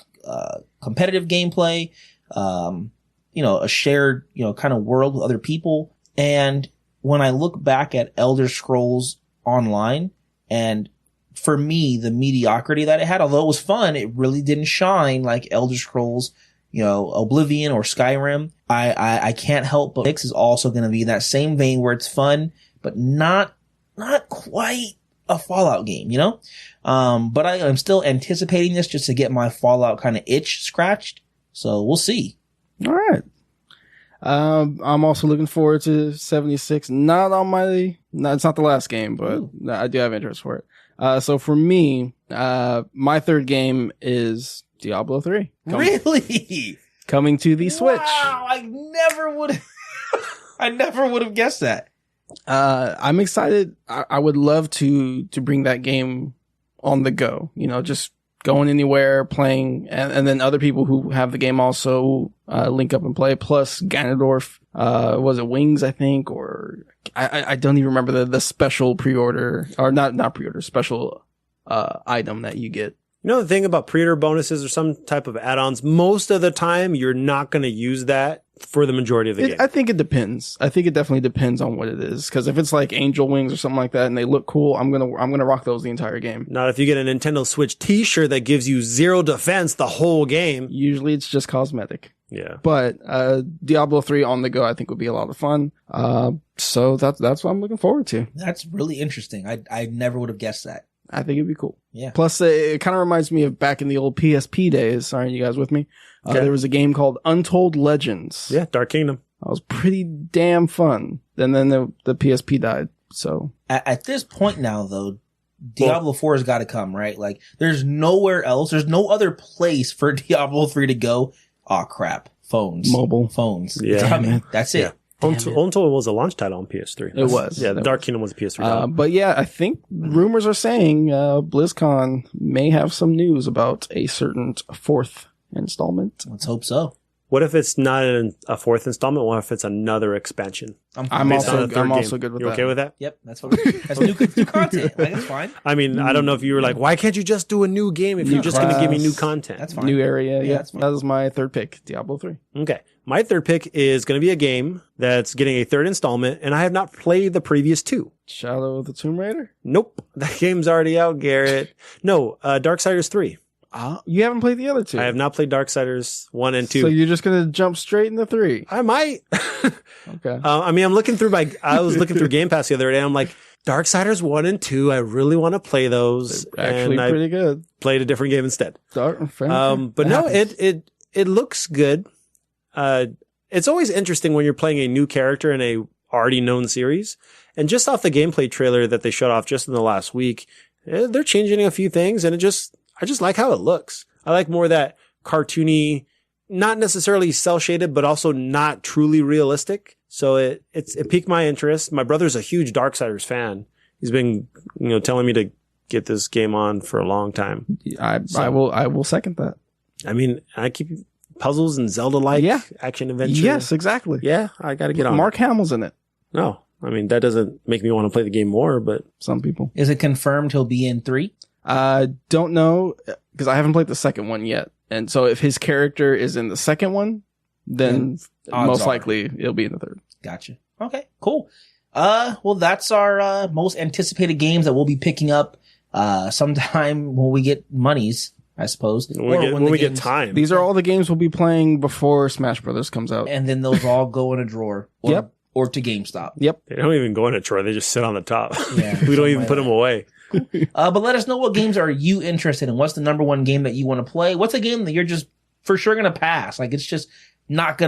competitive gameplay, a shared, kind of world with other people. And when I look back at Elder Scrolls Online, and for me, the mediocrity that it had, although it was fun, it really didn't shine like Elder Scrolls, Oblivion or Skyrim. I can't help but 6 is also going to be in that same vein where it's fun, but not quite a Fallout game, but I'm still anticipating this just to get my Fallout kind of itch scratched. So we'll see. All right. I'm also looking forward to 76. It's not the last game, but I do have interest for it. So for me, my third game is Diablo 3. Really? Coming to the Switch. Wow, I never would have guessed that. I'm excited. I would love to bring that game on the go, just going anywhere, playing, and then other people who have the game also link up and play. Plus Ganondorf, was it Wings, I think, or I don't even remember the special pre-order, or not pre-order, special item that you get. The thing about pre-order bonuses or some type of add-ons, most of the time you're not going to use that for the majority of the game. I think it depends. I think it definitely depends on what it is. Because if it's like Angel Wings or something like that and they look cool, I'm gonna rock those the entire game. Not if you get a Nintendo Switch t-shirt that gives you 0 defense the whole game. Usually it's just cosmetic. Yeah. But Diablo 3 on the go I think would be a lot of fun. So that's what I'm looking forward to. That's really interesting. I never would have guessed that. I think it'd be cool. Yeah. Plus, it kind of reminds me of back in the old PSP days. Aren't you guys with me? Okay. There was a game called Untold Legends. Yeah, Dark Kingdom. That was pretty damn fun. And then the PSP died. So at this point now, though, Diablo 4 has got to come, right? Like, there's nowhere else. There's no other place for Diablo 3 to go. Aw, crap. Phones. Mobile. Phones. Yeah. It's coming. That's it. Yeah. Untold was a launch title on PS3. It was. Yeah, Dark Kingdom was a PS3 title. But yeah, I think rumors are saying BlizzCon may have some news about a certain 4th installment. Let's hope so. What if it's not a 4th installment? What if it's another expansion? I'm also good with that. You okay with that? Yep, that's new content. Like, that's fine. I mean, I don't know if you were like, why can't you just do a new game if you're just going to give me new content? That's fine. New area. Yeah, that's fine. that was my third pick, Diablo 3. Okay. My third pick is going to be a game that's getting a 3rd installment, and I have not played the previous 2. Shadow of the Tomb Raider? Nope. That game's already out, Garrett. No, Darksiders 3. You haven't played the other 2? I have not played Darksiders 1 and 2. So you're just going to jump straight into 3? I might. Okay. I mean, I was looking through Game Pass the other day, and I'm like, Darksiders 1 and 2, I really want to play those. They're actually and pretty good. Played a different game instead. But No, it looks good. It's always interesting when you're playing a new character in a already known series. And just off the gameplay trailer that they showed off just in the last week, they're changing a few things, and I just like how it looks. I like more that cartoony, not necessarily cel shaded, but also not truly realistic. So it piqued my interest. My brother's a huge Darksiders fan. He's been, telling me to get this game on for a long time. I will second that. I mean, I keep puzzles and Zelda-like action adventure. Yes, exactly. Yeah, I got to get on. Mark Hamill's in it. No, I mean, that doesn't make me want to play the game more, but some people. Is it confirmed he'll be in 3? Don't know, because I haven't played the second one yet. And so if his character is in the second one, then most likely it'll be in the 3rd. Gotcha. Okay, cool. Well, that's our most anticipated games that we'll be picking up sometime when we get monies, I suppose. When we get time. These are all the games we'll be playing before Smash Brothers comes out. And then those all go in a drawer. Yep. Or to GameStop. Yep. They don't even go in a drawer. They just sit on the top. Yeah, we don't even put them away. But let us know, what games are you interested in? What's the number one game that you want to play? What's a game that you're just for sure going to pass? Like, it's not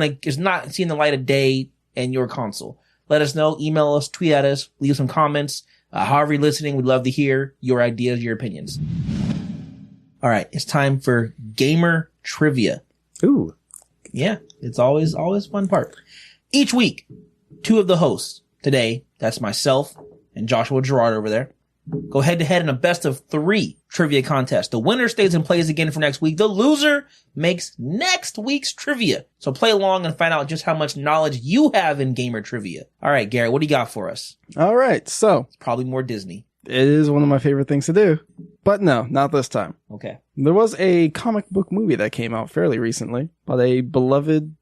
seeing the light of day in your console. Let us know. Email us, tweet at us, leave some comments. However you're listening, we'd love to hear your ideas, your opinions. All right. It's time for gamer trivia. Ooh. Yeah. It's always fun part. Each week, 2 of the hosts, today That's myself and Joshua Gerard over there. Go head to head in a best of 3 trivia contest. The winner stays and plays again for next week. The loser makes next week's trivia. So play along and find out just how much knowledge you have in gamer trivia. All right, Garrett, what do you got for us? All right, so It's probably more Disney. it is one of my favorite things to do, but no, not this time. Okay. There was a comic book movie that came out fairly recently about a beloved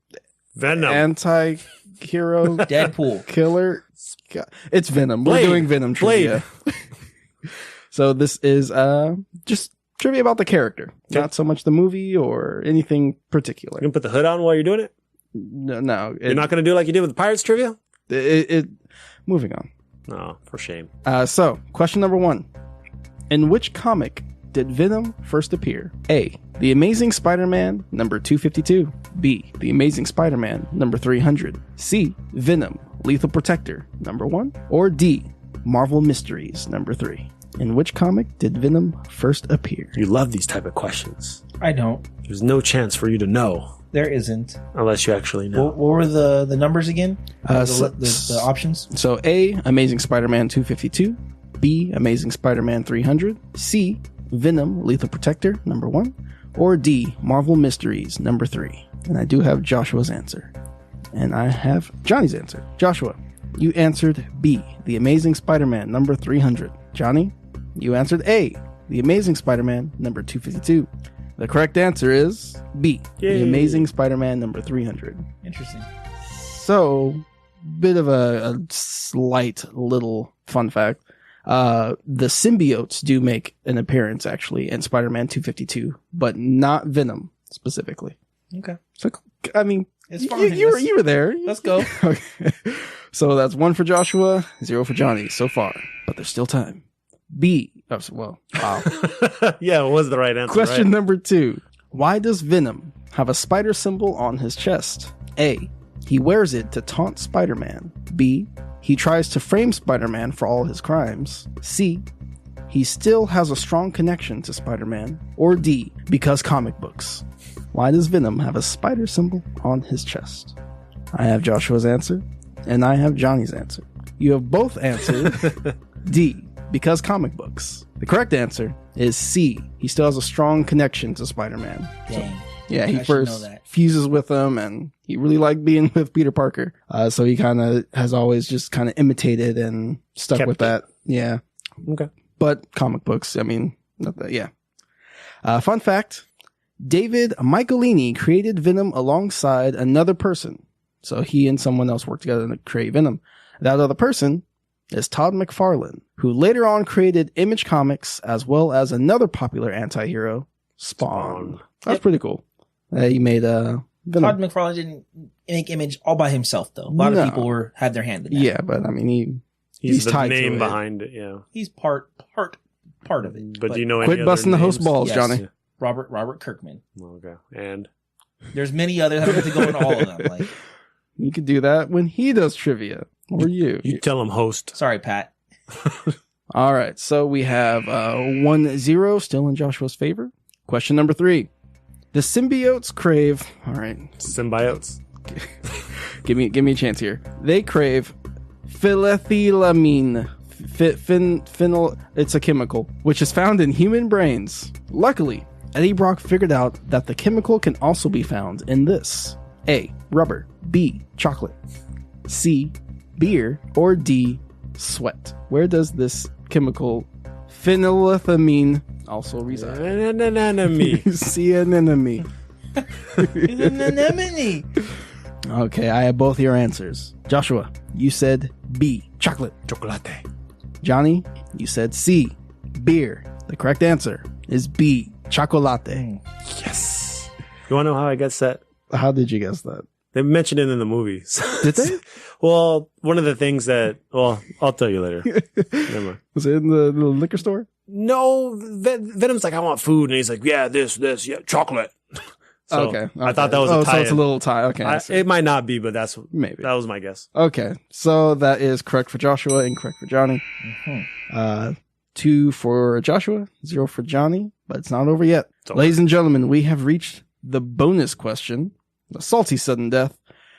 Venom. anti-hero Deadpool. killer. It's Venom. Blade. We're doing Venom trivia. So this is just trivia about the character, Okay. not so much the movie or anything particular. You gonna put the hood on while you're doing it? No, You're not gonna do it like you did with the Pirates trivia? Moving on. No, for shame. So, question number 1. In which comic did Venom first appear? A. The Amazing Spider-Man number 252. B. The Amazing Spider-Man number 300. C. Venom, Lethal Protector number 1. Or D. Marvel Mysteries number 3. In which comic did Venom first appear? You love these type of questions. I don't. There's no chance for you to know There isn't. unless you actually know. What were the numbers again? So- The options? So A. Amazing Spider-Man 252. B. Amazing Spider-Man 300. C. Venom, Lethal Protector number 1. Or D. Marvel Mysteries number 3. And I do have Joshua's answer. And I have Johnny's answer. Joshua, you answered B. The Amazing Spider-Man number 300. Johnny, you answered A. The Amazing Spider-Man number 252. The correct answer is B. Yay. The Amazing Spider-Man number 300. Interesting. So, bit of a slight little fun fact. The symbiotes do make an appearance actually in Spider-Man 252, but not Venom specifically. Okay. So, I mean, It's you, fine. you were there. Let's go. Okay. So that's 1 for Joshua, 0 for Johnny so far, but there's still time. B. Oh, well, wow. Yeah, it was the right answer. Question right? number 2. Why does Venom have a spider symbol on his chest? A. He wears it to taunt Spider-Man. B. He tries to frame Spider-Man for all his crimes. C. He still has a strong connection to Spider-Man. Or D. Because comic books. Why does Venom have a spider symbol on his chest? I have Joshua's answer, and I have Johnny's answer. You have both answered D. Because comic books. The correct answer is C. He still has a strong connection to Spider-Man. Dang. Yeah, he I should know first that. fuses with him, and he really liked being with Peter Parker. So he kind of has always just kind of imitated and stuck Kept with that. Yeah. Okay. But comic books, I mean, not that, yeah. Fun fact, David Michelinie created Venom alongside another person. So he and someone else worked together to create Venom. That other person is Todd McFarlane, who later on created Image Comics as well as another popular anti-hero, Spawn. That's Yep. pretty cool. He made Venom. Todd McFarlane didn't make Image all by himself, though. A lot No. of people had their hand in that. Yeah, but I mean, He's the tied to name it. behind it, yeah. He's part of it. But do you know any Quit other busting the host names? balls, Yes. Johnny. Robert Kirkman. Okay. And There's many others. I don't have to go into all of them. Like, You could do that when he does trivia. Or you. you tell him host. sorry, Pat. All right, so we have 1-0 still in Joshua's favor. Question number 3. The symbiotes crave. All right, Symbiotes. give me a chance here. They crave phenethylamine. Phenyl. It's a chemical which is found in human brains. Luckily, Eddie Brock figured out that the chemical can also be found in this: A. Rubber. B. Chocolate. C. Beer. Or D. Sweat. Where does this chemical phenylethamine also reside? Enemy. See an enemy. An anemone. Okay, I have both your answers. Joshua, you said B. Chocolate. Chocolate. Johnny, you said C. Beer. The correct answer is B. Chocolate. Yes. You want to know how I guess that? How did you guess that? They mentioned it in the movies. Did they? Well, one of the things that, well, I'll tell you later. Never mind. Was it in the liquor store? No, Venom's like, I want food. And he's like, yeah, this, yeah, chocolate. So Okay. I thought that was a tie. so it's a little tie. Okay. I see. It might not be, but Maybe. that was my guess. Okay. So that is correct for Joshua, incorrect for Johnny. 2 for Joshua, 0 for Johnny, but it's not over yet. It's over. Ladies and gentlemen, we have reached the bonus question, the salty sudden death.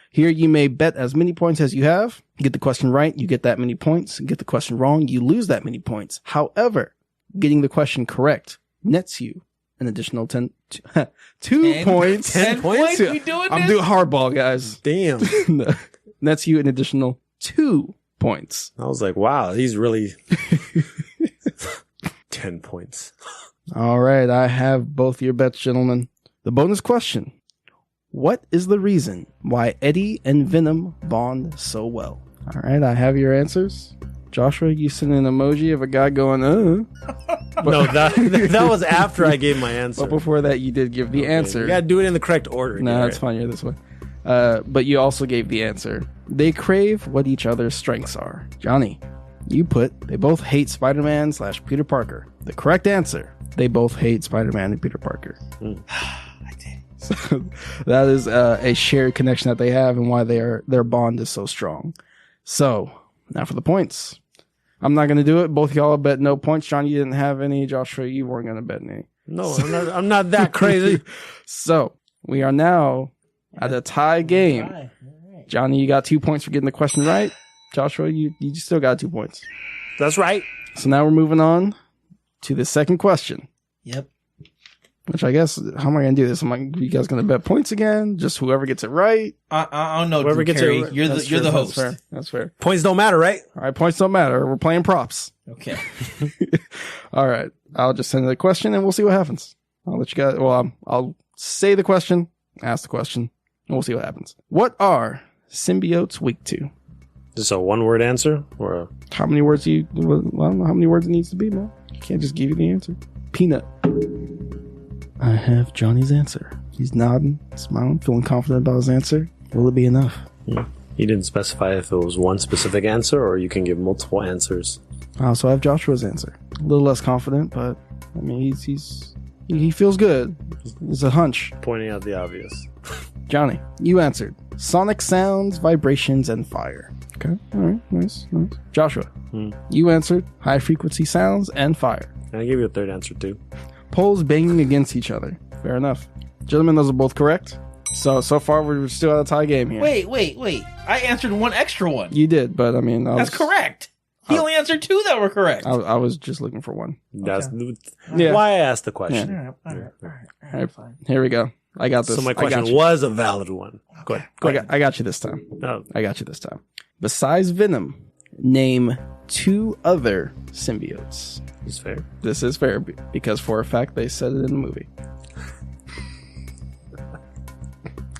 Here you may bet as many points as you have. Get the question right, you get that many points. Get the question wrong, you lose that many points. However, getting the question correct nets you an additional 2 points. 10 points? We doing I'm this? doing hardball, guys. Damn. Nets you an additional 2 points. I was like, wow, he's really 10 points. All right, I have both your bets, gentlemen. The bonus question. What is the reason why Eddie and Venom bond so well? All right, I have your answers. Joshua, you sent an emoji of a guy going, No, that was after I gave my answer. But before that, you did give the answer. You gotta do it in the correct order. No, it's fine. You're this way. But you also gave the answer. They crave what each other's strengths are. Johnny, you put, they both hate Spider-Man / Peter Parker. The correct answer, they both hate Spider-Man and Peter Parker. I did. So that is a shared connection that they have and why their bond is so strong. So now for the points. I'm not going to do it. Both of y'all bet no points. John, you didn't have any. Joshua, you weren't going to bet any. No, I'm not that crazy. So we are now at a tie game. All right. Johnny, you got 2 points for getting the question right. Joshua, you still got 2 points. That's right. So now we're moving on to the second question. Yep. Which I guess, how am I going to do this? You guys going to bet points again? Just whoever gets it right? I don't know. Whoever Drew gets Carey. it right. You're the host. That's fair. Points don't matter, right? All right, points don't matter. We're playing props. Okay. All right. I'll just send the question and we'll see what happens. I'll let you guys, I'll say the question, ask the question, and we'll see what happens. What are symbiotes weak to? Just a one-word answer? Or How many words I don't know how many words it needs to be, man. I can't just give you the answer. Peanut. I have Johnny's answer. He's nodding, smiling, feeling confident about his answer. Will it be enough? He didn't specify if it was one specific answer or you can give multiple answers. So I have Joshua's answer. A little less confident, but I mean, he feels good. It's a hunch. Pointing out the obvious. Johnny, you answered sonic sounds, vibrations, and fire. Okay, all right, nice. Joshua, you answered high frequency sounds and fire. Can I give you a third answer too? Poles banging against each other. Fair enough. Gentlemen, those are both correct. So far we're still at a tie game here. Wait. I answered one extra one. You did, but I mean, That's correct. He only answered 2 that were correct. I was just looking for one. That's Yeah. why I asked the question. All right. Fine. Here we go. I got this. So my I got question you. was a valid one. Go ahead. I got you this time. Oh, I got you this time. Besides Venom, name 2 other symbiotes. it's fair. This is fair because for a fact they said it in the movie.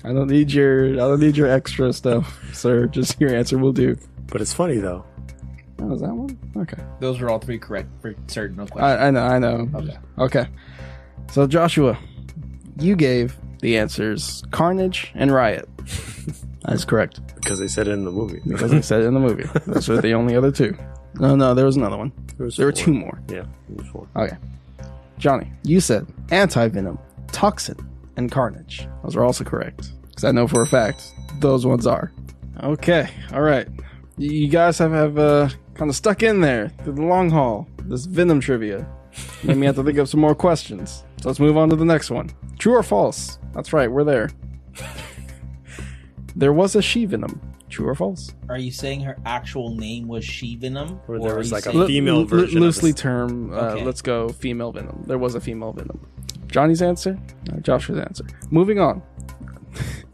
I don't need your extra stuff, sir. Just your answer will do. But it's funny though. Oh, is that one? Okay. Those were all 3 correct for certain. No question. I know. Okay. So Joshua, you gave the answers Carnage and Riot. That is correct. Because they said it in the movie. Because they said it in the movie. Those are the only other 2. No, there was another one. There were 2 more. Yeah, there was 4. Okay. Johnny, you said Anti-Venom, Toxin, and Carnage. Those are also correct. Because I know for a fact those ones are. Okay. All right. You guys have kind of stuck in there through the long haul. This Venom trivia made me have to think of some more questions. So let's move on to the next one. True or false? That's right. We're there. There was a she-Venom. True or false? Are you saying her actual name was She-Venom? Or there are was you like a saying- female version of Loosely this. term. Okay. Let's go female Venom. There was a female Venom. Johnny's answer. Joshua's answer. Moving on.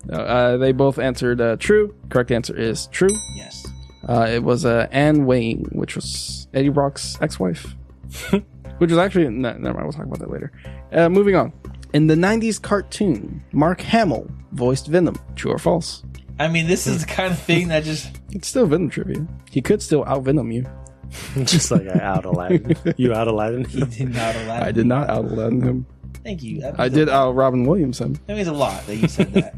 They both answered true. Correct answer is true. Yes. It was Anne Wayne, which was Eddie Brock's ex-wife. Which was actually... never mind, we'll talk about that later. Moving on. In the 90s cartoon, Mark Hamill voiced Venom. True or false? I mean, this is the kind of thing that just... It's still Venom trivia. He could still out-Venom you. Just like I out Aladdin. You out Aladdin? He did not allow. I did not out-Aladdin him. Thank you. That I means did a lot. out-Robin Williams him. That means a lot that you said that.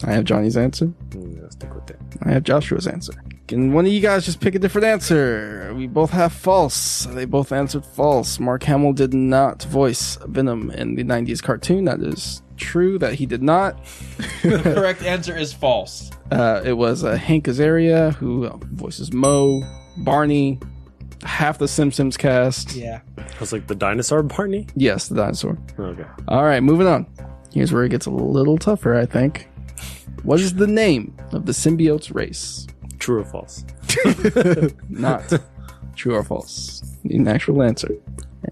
I have Johnny's answer. I'll stick with that. I have Joshua's answer. Can one of you guys just pick a different answer? We both have false. They both answered false. Mark Hamill did not voice Venom in the 90s cartoon. That is true that he did not. The correct answer is false. It was Hank Azaria who voices Mo, Barney, half the Simpsons cast. Yeah. I was like the dinosaur Barney? Yes, the dinosaur. Okay. All right, moving on. Here's where it gets a little tougher, I think. What is the name of the symbiote's race? True or false? Not true or false. Need an actual answer.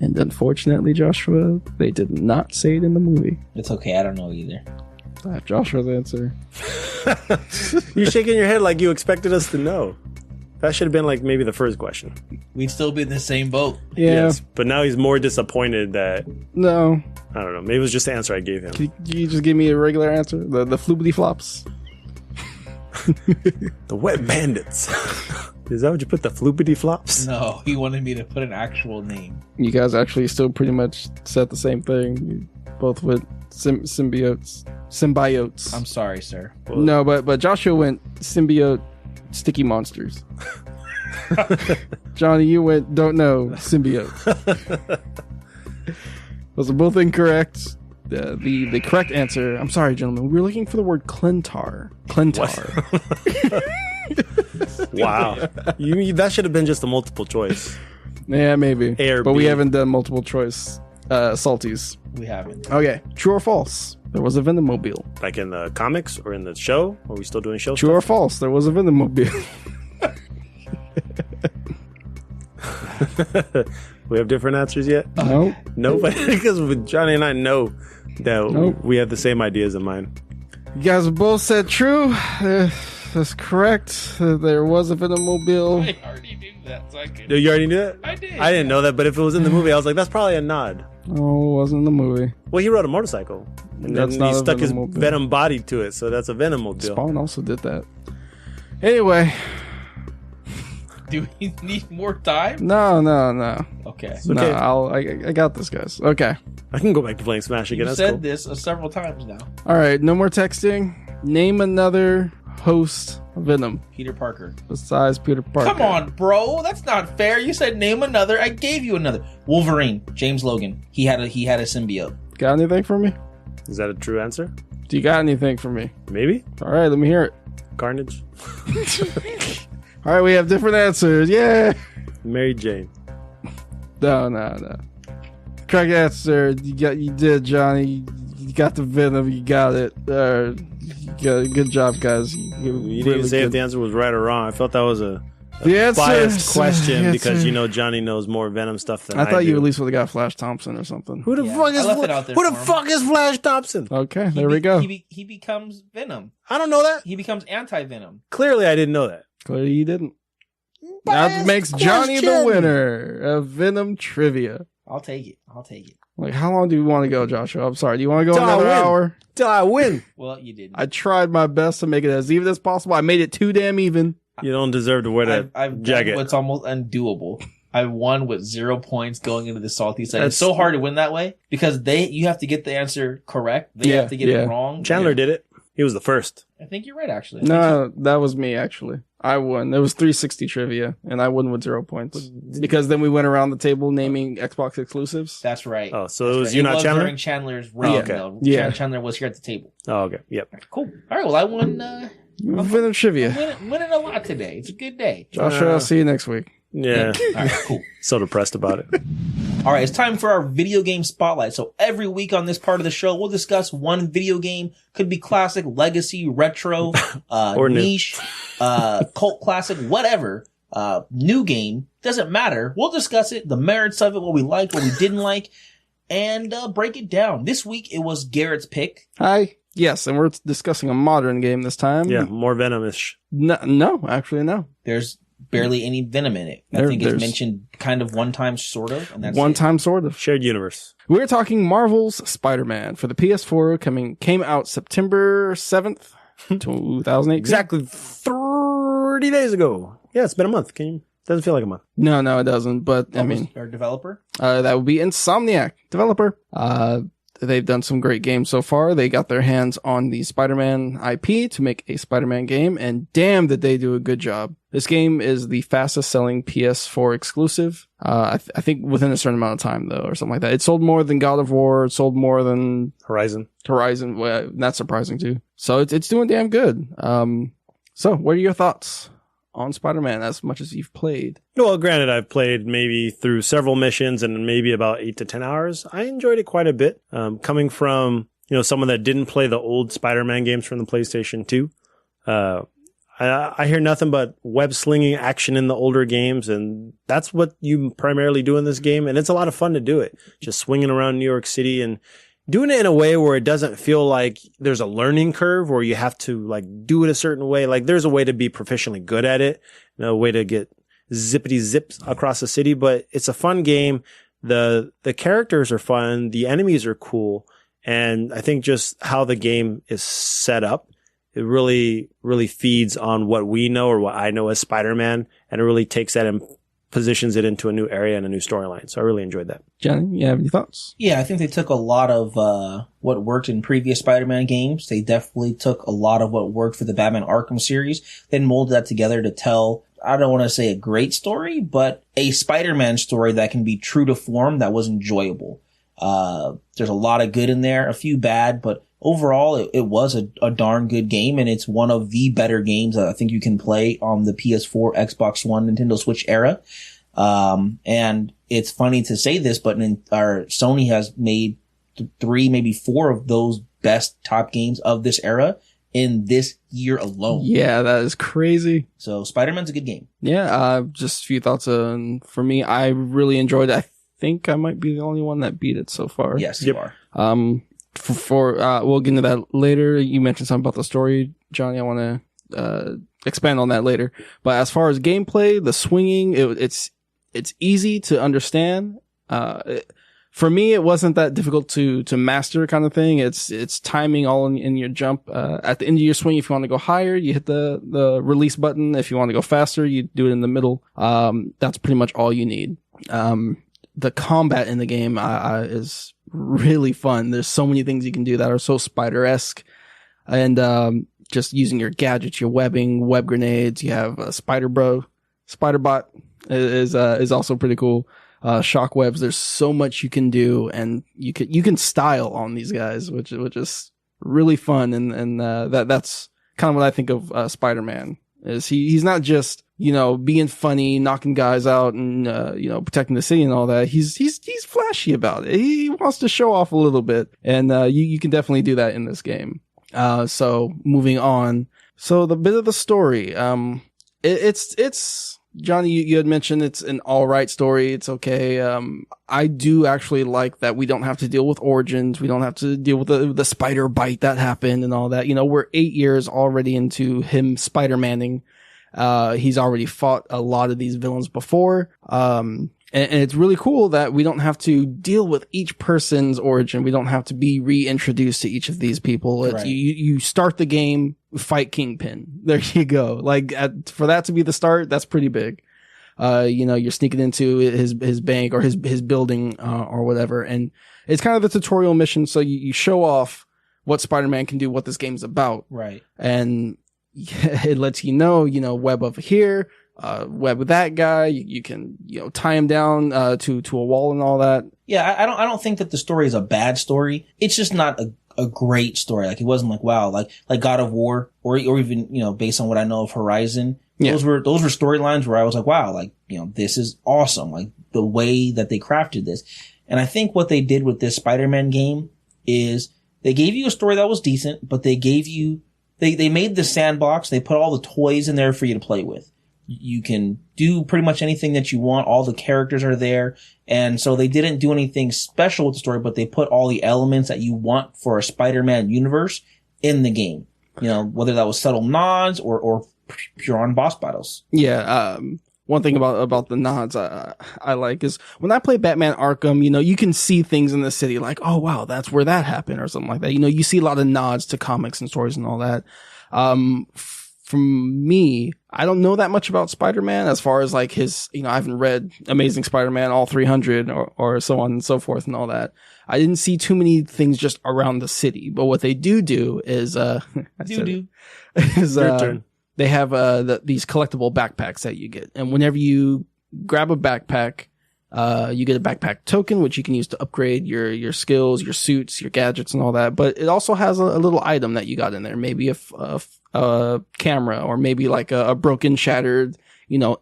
And unfortunately, Joshua, they did not say it in the movie. It's okay. I don't know either. Joshua's answer. You're shaking your head like you expected us to know. That should have been like maybe the first question. We'd still be in the same boat. Yeah. Yes, but now he's more disappointed that No. I don't know. Maybe it was just the answer I gave him. Can you just give me a regular answer? The floopity flops. The Wet Bandits. Is that what you put? The floopity flops? No, he wanted me to put an actual name. You guys actually still pretty much said the same thing. You both with symbiotes. Symbiotes. I'm sorry, sir. No, but Joshua went symbiote sticky monsters. Johnny, you went don't know symbiote. Those are both incorrect. The correct answer. I'm sorry, gentlemen. We were looking for the word Clentar. Clentar. Wow. That should have been just a multiple choice. Yeah, maybe. A or but B. we haven't done multiple choice salties. We haven't. Okay. True or false? There was a Venomobile. Like in the comics or in the show? Are we still doing show True or false? There was a Venomobile. We have different answers yet? No. No, but because Johnny and I know that Nope. we have the same ideas in mind. You guys both said true. That's correct. There was a Venomobile. I already knew that, so I could. You already knew that? I did. I didn't know that, but if it was in the movie, I was like, that's probably a nod. Oh, it wasn't in the movie. Well, he rode a motorcycle. And That's then not he a stuck his Venomobile. venom body to it, so that's a Venomobile. Spawn also did that. Anyway, Do we need more time? no. Okay. Okay. No, I got this, guys. Okay. I can go back to playing Smash again. You That's said cool. this several times now. All right, no more texting. Name another host of Venom Peter Parker. besides Peter Parker. Come on, bro. That's not fair. You said name another. I gave you another. Wolverine. James Logan. He had a symbiote. Got anything for me? Is that a true answer? Do you got anything for me? Maybe? All right, let me hear it. Carnage? All right, we have different answers. Yeah. Mary Jane. No. Correct answer. You did, Johnny. You got the Venom. You got it. Good job, guys. You didn't even say if the answer was right or wrong. I felt that was a The answer biased question the because answer- you know Johnny knows more Venom stuff than I I thought do. you at least would have got Flash Thompson or something. Who the Yeah, fuck I is left it out there who the for him. fuck is Flash Thompson? Okay, there we go. He becomes Venom. I don't know that. He becomes anti-Venom. Clearly, I didn't know that. Clearly you didn't. That Biased makes Johnny the question. winner of Venom trivia. I'll take it. Like, how long do you want to go, Joshua? I'm sorry. Do you want to go Till I another win. hour? Till I win. Well, you didn't. I tried my best to make it as even as possible. I made it too damn even. You don't deserve to wear that I've jacket. done what's almost undoable. I won with 0 points going into the salty side. That's- It's so hard to win that way because you have to get the answer correct. They Yeah, have to get yeah. it wrong. Chandler did it. He was the first. I think you're right, actually. No, that was me, actually. I won. It was 360 trivia, and I won with 0 points. Because then we went around the table naming Xbox exclusives. That's right. Oh, so That's it was right. you, not Chandler? during Chandler's reign, okay. though. Yeah. Chandler was here at the table. Oh, okay. Yep. Cool. All right. Well, I won. Venom I'm trivia. winning a lot today. It's a good day. Joshua, I'll see you next week. Yeah. All right. Cool. So depressed about it. All right, it's time for our video game spotlight. So every week on this part of the show, we'll discuss one video game. Could be classic, legacy, retro, Or new. niche, cult classic, whatever. New game. Doesn't matter. We'll discuss it, the merits of it, what we liked, what we didn't like, and break it down. This week, it was Garrett's pick. Hi. Yes, and we're discussing a modern game this time. Yeah, more venomish. No, actually, no. There's barely any venom in it. I think it's mentioned kind of one time, sort of, and that's One it. time, sort of. Shared universe. We're talking Marvel's Spider-Man for the PS4 came out September 7th, 2018. Exactly 30 days ago. Yeah, it's been a month. Doesn't feel like a month. No, it doesn't. But I mean, Our developer. that would be Insomniac, developer. They've done some great games so far. They got their hands on the Spider-Man IP to make a Spider-Man game, and damn did they do a good job. This game is the fastest selling PS4 exclusive. I think within a certain amount of time though, or something like that. It sold more than God of War. It sold more than Horizon. Well, that's surprising too. So it's doing damn good. So what are your thoughts on Spider-Man as much as you've played? Well, granted, I've played maybe through several missions and maybe about 8 to 10 hours. I enjoyed it quite a bit. Coming from someone that didn't play the old Spider-Man games from the PlayStation 2, I hear nothing but web slinging action in the older games, and that's what you primarily do in this game. And it's a lot of fun to do it, just swinging around New York City and doing it in a way where it doesn't feel like there's a learning curve where you have to like do it a certain way. Like there's a way to be proficiently good at it, a way to get zippity zips across the city, but it's a fun game. The characters are fun. The enemies are cool. And I think just how the game is set up, it really, really feeds on what we know or what I know as Spider-Man. And it really takes that and positions it into a new area and a new storyline. So I really enjoyed that. Johnny, you have any thoughts? Yeah, I think they took a lot of what worked in previous Spider-Man games. They definitely took a lot of what worked for the Batman Arkham series, then molded that together to tell, I don't want to say a great story, but a Spider-Man story that can be true to form that was enjoyable. There's a lot of good in there, a few bad, but overall it was a darn good game, and it's one of the better games that I think you can play on the PS4, Xbox One, Nintendo Switch era. And it's funny to say this, but Sony has made 3, maybe 4 of those best top games of this era in this year alone. Yeah, that is crazy. So Spider-Man's a good game. Yeah, just a few thoughts. For me, I really enjoyed it. I think I might be the only one that beat it so far. Yes, you are. We'll get into that later. You mentioned something about the story, Johnny. I want to expand on that later. But as far as gameplay, the swinging, it's easy to understand. For me, it wasn't that difficult to master kind of thing. It's timing all in your jump. At the end of your swing, if you want to go higher, you hit the release button. If you want to go faster, you do it in the middle. That's pretty much all you need. The combat in the game is really fun. There's so many things you can do that are so Spider-esque. And just using your gadgets, your webbing, web grenades. You have Spider-Bot is also pretty cool. Shockwebs. There's so much you can do, and you can style on these guys, which is really fun. And that's kind of what I think of Spider-Man. Is he's not just, being funny, knocking guys out and, protecting the city and all that. He's flashy about it. He wants to show off a little bit. And, you can definitely do that in this game. So moving on. So the bit of the story, it's Johnny, you had mentioned it's an all right story. It's okay. I do actually like that we don't have to deal with origins. We don't have to deal with the spider bite that happened and all that. We're 8 years already into him Spider-Manning. He's already fought a lot of these villains before. And it's really cool that we don't have to deal with each person's origin. We don't have to be reintroduced to each of these people. Right. You start the game, fight Kingpin. There you go. Like, for that to be the start, that's pretty big. You're sneaking into his bank or his building, or whatever. And it's kind of the tutorial mission. So you show off what Spider-Man can do, what this game's about. Right. And it lets web over here, web with that guy. You can, tie him down, to a wall and all that. Yeah. I don't think that the story is a bad story. It's just not a great story. Like, it wasn't like, wow, like God of War or even, based on what I know of Horizon. Yeah. Those were storylines where I was like, wow, like, this is awesome. Like, the way that they crafted this. And I think what they did with this Spider-Man game is they gave you a story that was decent, but they gave you, they made the sandbox. They put all the toys in there for you to play with. You can do pretty much anything that you want. All the characters are there. And so they didn't do anything special with the story, but they put all the elements that you want for a Spider-Man universe in the game. Whether that was subtle nods or pure on boss battles. Yeah. One thing about the nods I like is when I play Batman Arkham, you can see things in the city like, oh wow, that's where that happened or something like that. You see a lot of nods to comics and stories and all that. From me, I don't know that much about Spider-Man as far as like his, I haven't read Amazing Spider-Man, all 300 or so on and so forth and all that. I didn't see too many things just around the city, but what they do is, they have, these collectible backpacks that you get. And whenever you grab a backpack, you get a backpack token, which you can use to upgrade your skills, your suits, your gadgets and all that. But it also has a little item that you got in there. Maybe a camera or maybe like a broken, shattered,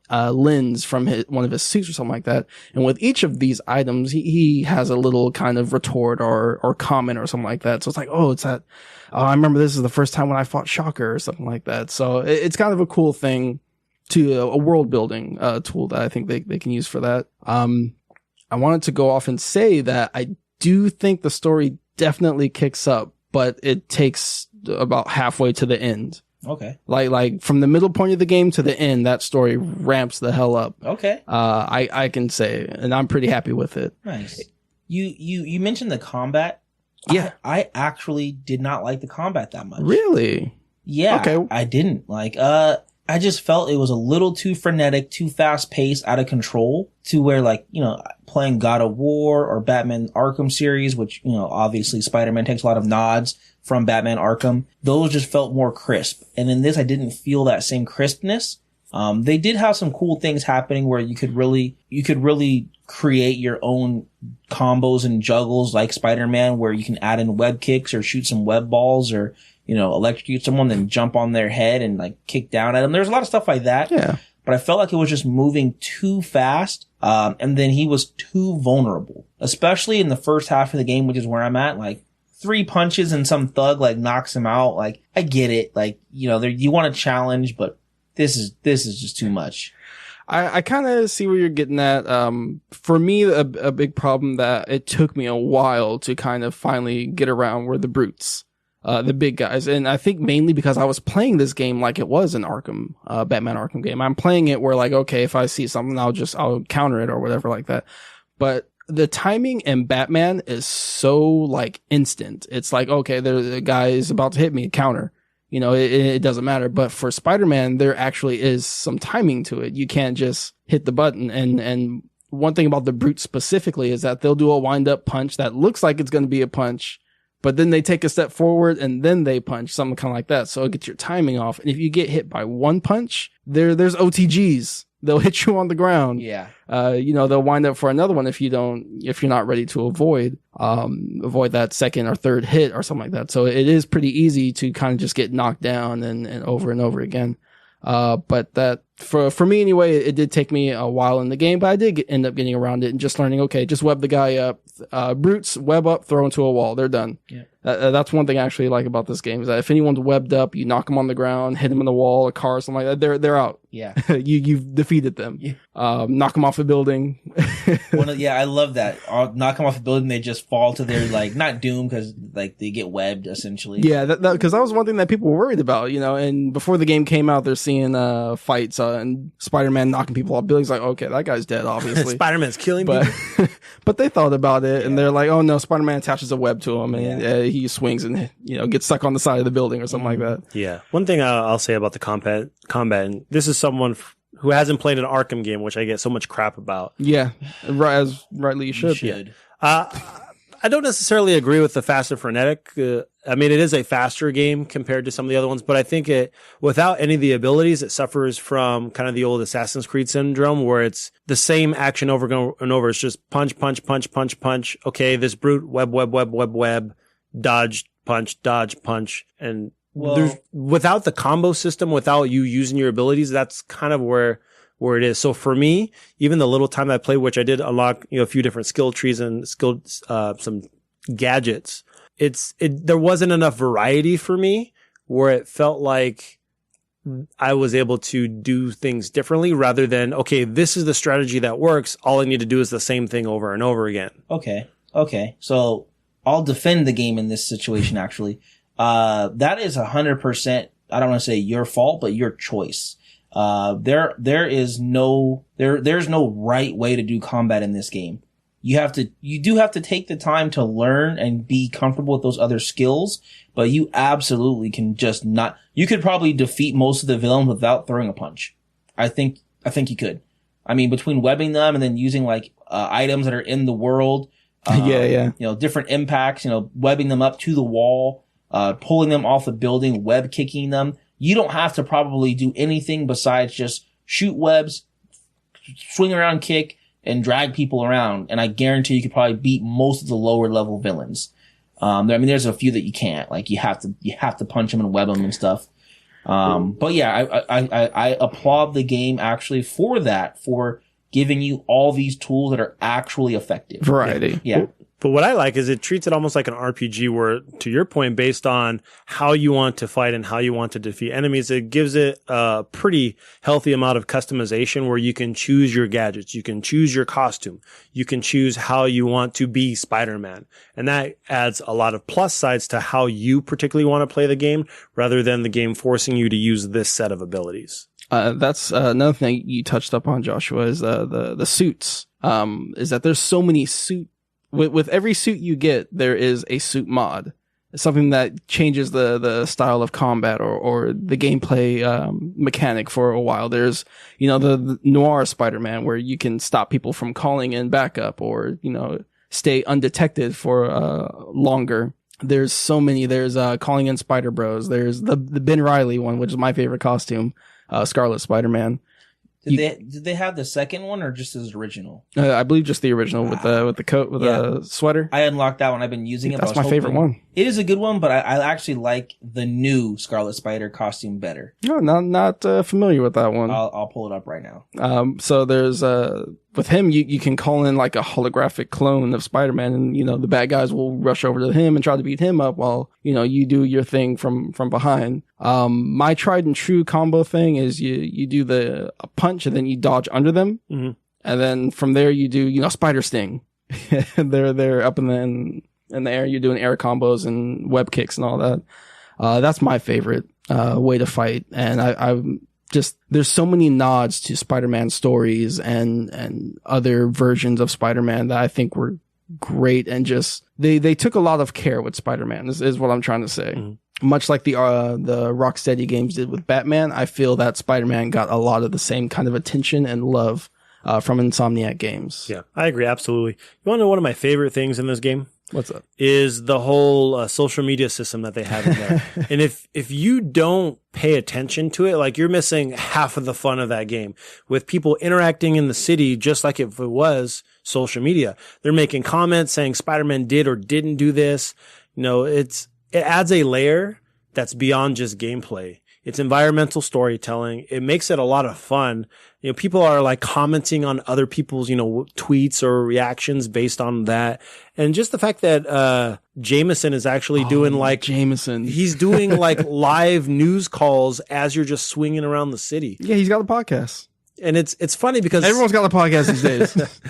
lens from one of his suits or something like that. And with each of these items, he has a little kind of retort or comment or something like that. So it's like, oh, it's that. Oh, I remember this is the first time when I fought Shocker or something like that. So it's kind of a cool thing to a world building tool that I think they can use for that. I wanted to go off and say that I do think the story definitely kicks up, but it takes about halfway to the end. Okay. Like from the middle point of the game to the end, that story ramps the hell up. Okay. I can say, and I'm pretty happy with it. Nice. You mentioned the combat. Yeah. I actually did not like the combat that much. Really? Yeah. Okay. I didn't like, I just felt it was a little too frenetic, too fast paced, out of control to where playing God of War or Batman Arkham series, which, obviously Spider-Man takes a lot of nods from Batman Arkham. Those just felt more crisp. And in this, I didn't feel that same crispness. They did have some cool things happening where you could really create your own combos and juggles like Spider-Man, where you can add in web kicks or shoot some web balls or, electrocute someone, then jump on their head and kick down at them. There's a lot of stuff like that. Yeah. But I felt like it was just moving too fast. And then he was too vulnerable, especially in the first half of the game, which is where I'm at. 3 punches and some thug knocks him out. I get it. You want a challenge, but this is just too much. I kind of see where you're getting at. For me, a big problem that it took me a while to kind of finally get around were the brutes. The big guys. And I think mainly because I was playing this game like it was an Arkham, Batman Arkham game. I'm playing it where okay, if I see something, I'll counter it or whatever like that. But the timing in Batman is so instant. It's okay, the guy is about to hit me, counter. It doesn't matter. But for Spider-Man, there actually is some timing to it. You can't just hit the button. And one thing about the brute specifically is that they'll do a wind up punch that looks like it's going to be a punch, but then they take a step forward and then they punch, something kind of like that. So it gets your timing off. And if you get hit by one punch, there's OTGs. They'll hit you on the ground. Yeah. They'll wind up for another one if you're not ready to avoid that second or third hit or something like that. So it is pretty easy to kind of just get knocked down and over again. But that for me anyway, it did take me a while in the game, but I did end up getting around it and just learning, okay, just web the guy up, brutes, web up, throw into a wall. They're done. Yeah. That's one thing I actually like about this game is that if anyone's webbed up, you knock them on the ground, hit them in the wall, a car, something like that. They're out. Yeah. You've defeated them. Yeah. Knock them off a building. I love that. I'll knock them off a building. They just fall to their not doom because they get webbed essentially. Yeah. Because that was one thing that people were worried about, and before the game came out, they're seeing, fights, and Spider-Man knocking people off buildings. Okay, that guy's dead, obviously. Spider-Man's killing people. But they thought about it and they're like, oh no, Spider-Man attaches a web to him and he swings and, gets stuck on the side of the building or something like that. Yeah. One thing I'll say about the combat, and this is someone who hasn't played an Arkham game, which I get so much crap about. Yeah. As rightly you should. Yeah. I don't necessarily agree with the fast and frenetic. It is a faster game compared to some of the other ones, but I think without any of the abilities, it suffers from kind of the old Assassin's Creed syndrome where it's the same action over and over. It's just punch, punch, punch, punch, punch. Okay, this brute, web, dodge, punch. And without the combo system, without you using your abilities, that's kind of where it is. So for me, even the little time I played, which I did unlock, a few different skill trees and some gadgets, there wasn't enough variety for me where it felt like I was able to do things differently rather than, okay, this is the strategy that works. All I need to do is the same thing over and over again. Okay. So I'll defend the game in this situation, actually. That is 100%, I don't want to say your fault, but your choice. There's no right way to do combat in this game. You do have to take the time to learn and be comfortable with those other skills, but you absolutely can just not, you could probably defeat most of the villains without throwing a punch. I think you could. Between webbing them and then using items that are in the world, different impacts, webbing them up to the wall, pulling them off the building, web kicking them. You don't have to probably do anything besides just shoot webs, swing around, kick, and drag people around. And I guarantee you could probably beat most of the lower level villains. There's a few that you can't. You have to punch them and web them and stuff. But yeah, I applaud the game actually for that, for giving you all these tools that are actually effective. Variety. Yeah. But what I like is it treats it almost like an RPG where, to your point, based on how you want to fight and how you want to defeat enemies, it gives it a pretty healthy amount of customization where you can choose your gadgets, you can choose your costume, you can choose how you want to be Spider-Man. And that adds a lot of plus sides to how you particularly want to play the game rather than the game forcing you to use this set of abilities. That's another thing you touched up on, Joshua, is the suits. Is that there's so many with every suit you get, there is a suit mod. It's something that changes the style of combat or the gameplay mechanic for a while. There's, the noir Spider-Man where you can stop people from calling in backup or, stay undetected for longer. There's so many. There's calling in Spider Bros. There's the Ben Reilly one, which is my favorite costume, Scarlet Spider-Man. Did they have the second one or just as original? I believe just the original with the coat with the sweater. I unlocked that one. I've been using it. That's my favorite one. It is a good one, but I actually like the new Scarlet Spider costume better. No, not familiar with that one. I'll pull it up right now. So there's with him, you can call in like a holographic clone of Spider-Man, and the bad guys will rush over to him and try to beat him up while you do your thing from behind. My tried and true combo thing is you do a punch and then you dodge under them, and then from there you do Spider Sting. they're up in the air. You're doing air combos and web kicks and all that. That's my favorite way to fight, and I'm just, there's so many nods to Spider-Man stories and other versions of Spider-Man that I think were great, and just they took a lot of care with Spider-Man is what I'm trying to say. Much like the Rocksteady games did with Batman, I feel that Spider-Man got a lot of the same kind of attention and love from Insomniac games. Yeah, I agree, absolutely. You want to know one of my favorite things in this game? What's up? Is the whole social media system that they have in there. And if you don't pay attention to it, like, you're missing half of the fun of that game. With people interacting in the city just like if it was social media. They're making comments saying Spider-Man did or didn't do this. It adds a layer that's beyond just gameplay. It's environmental storytelling. It makes it a lot of fun. People are like commenting on other people's, tweets or reactions based on that. And just the fact that, Jameson is actually doing he's doing like live news calls as you're just swinging around the city. Yeah, he's got a podcast. And it's funny because everyone's got a podcast these days.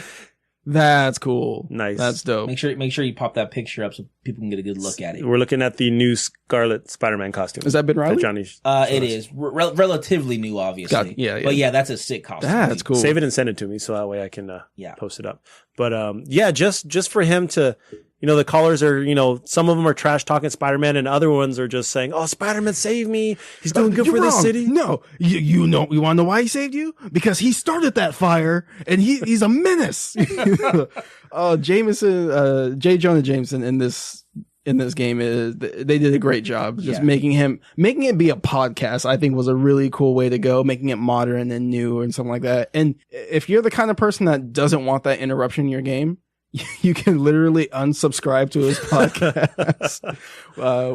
That's cool. Nice. That's dope. Make sure you pop that picture up so people can get a good look at it. We're looking at the new Scarlet Spider-Man costume. Is that Ben Reilly? It is relatively new, obviously. Yeah. But yeah, that's a sick costume. That's cool. Save it and send it to me so that way I can post it up. But just for him to, the callers are, some of them are trash talking Spider-Man and other ones are just saying, "Oh, Spider-Man saved me. He's doing good for the city." No, you want to know why he saved you? Because he started that fire and he's a menace. Jameson, J. Jonah Jameson in this game they did a great job. Just making it be a podcast, I think, was a really cool way to go, making it modern and new and something like that. And if you're the kind of person that doesn't want that interruption in your game, you can literally unsubscribe to his podcast,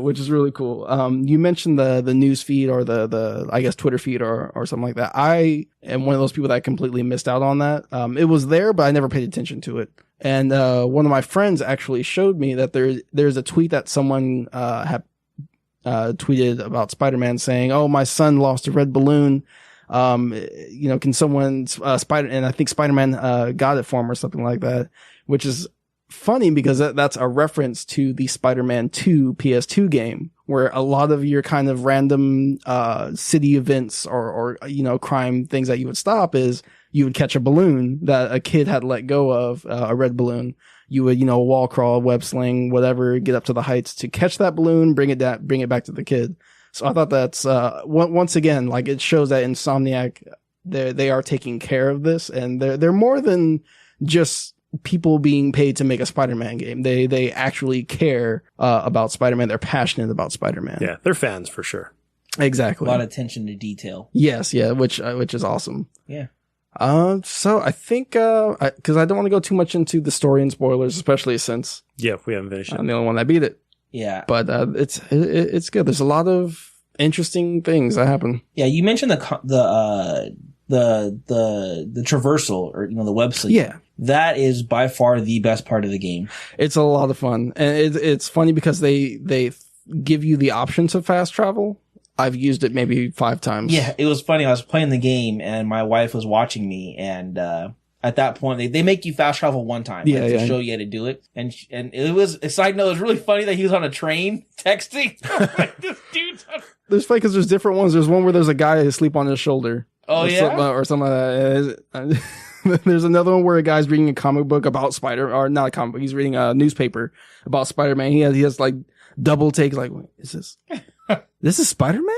which is really cool. You mentioned the news feed or the I guess Twitter feed or something like that. I am one of those people that completely missed out on that. It was there, but I never paid attention to it. And one of my friends actually showed me that there's a tweet that someone had tweeted about Spider-Man saying, "Oh, my son lost a red balloon. Can someone and I think Spider-Man got it for him," or something like that. Which is funny because that's a reference to the Spider-Man 2 PS2 game, where a lot of your kind of random city events or crime things that you would stop is you would catch a balloon that a kid had let go of, a red balloon. You would, wall crawl, web sling, whatever, get up to the heights to catch that balloon, bring it back to the kid. So I thought that's once again, like, it shows that Insomniac, they are taking care of this, and they're more than just people being paid to make a Spider-Man game. They actually care about Spider-Man. They're passionate about Spider-Man. Yeah, they're fans for sure. Exactly. A lot of attention to detail. Yes, yeah, which is awesome. Yeah. So I think because I don't want to go too much into the story and spoilers, especially since we haven't finished it. I'm the only one that beat it. Yeah. But it's good. There's a lot of interesting things that happen. Yeah, you mentioned the traversal, or the web sleep. Yeah. That is by far the best part of the game. It's a lot of fun. And it's funny because they give you the option to fast travel. I've used it maybe 5 times. Yeah, it was funny. I was playing the game and my wife was watching me, and at that point they make you fast travel one time to show you how to do it. And it was a side note. It was really funny that he was on a train texting. Like, this dude's There's funny because there's different ones. There's one where there's a guy asleep on his shoulder. Oh, or something like that. There's another one where a guy's reading a comic book about or not a comic book. He's reading a newspaper about Spider-Man. He has like double takes. Like, wait, is this is Spider-Man?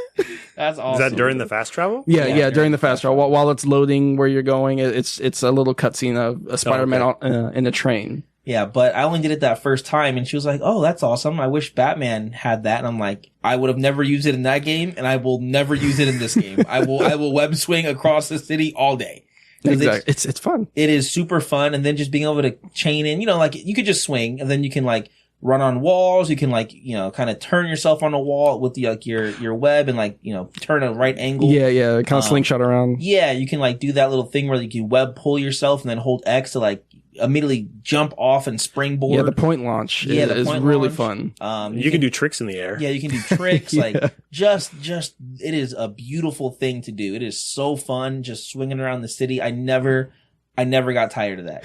That's awesome. Is that during the fast travel? Yeah, during the fast travel. While it's loading where you're going, it's a little cutscene of a Spider-Man in a train. Yeah, but I only did it that first time, and she was like, "Oh, that's awesome. I wish Batman had that." And I'm like, "I would have never used it in that game, and I will never use it in this game. I will web swing across the city all day." Exactly. It's fun. It is super fun, and then just being able to chain in, like you could just swing, and then you can like run on walls. You can like kind of turn yourself on a wall with your web, and like turn a right angle. Yeah, kind of slingshot around. Yeah, you can like do that little thing where you can web pull yourself, and then hold X to like immediately jump off and springboard. Yeah, the point launch is really fun. You can do tricks in the air. Yeah, you can do tricks. Like just it is a beautiful thing to do. It is so fun just swinging around the city. I never got tired of that.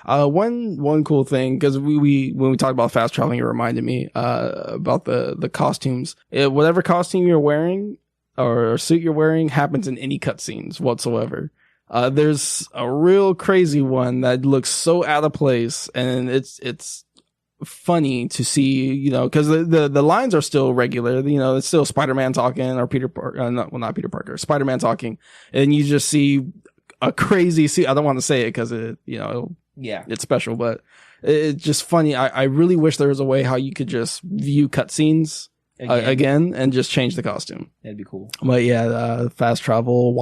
One cool thing, because when we talked about fast traveling, it reminded me about the costumes. Whatever costume you're wearing or suit you're wearing happens in any cutscenes whatsoever. There's a real crazy one that looks so out of place, and it's funny to see, because the lines are still regular. It's still Spider-Man talking, or not Peter Parker, Spider-Man talking, and you just see a crazy suit. I don't want to say it because it's special, but it's just funny. I really wish there was a way how you could just view cutscenes again and just change the costume. That'd be cool. But yeah, fast travel,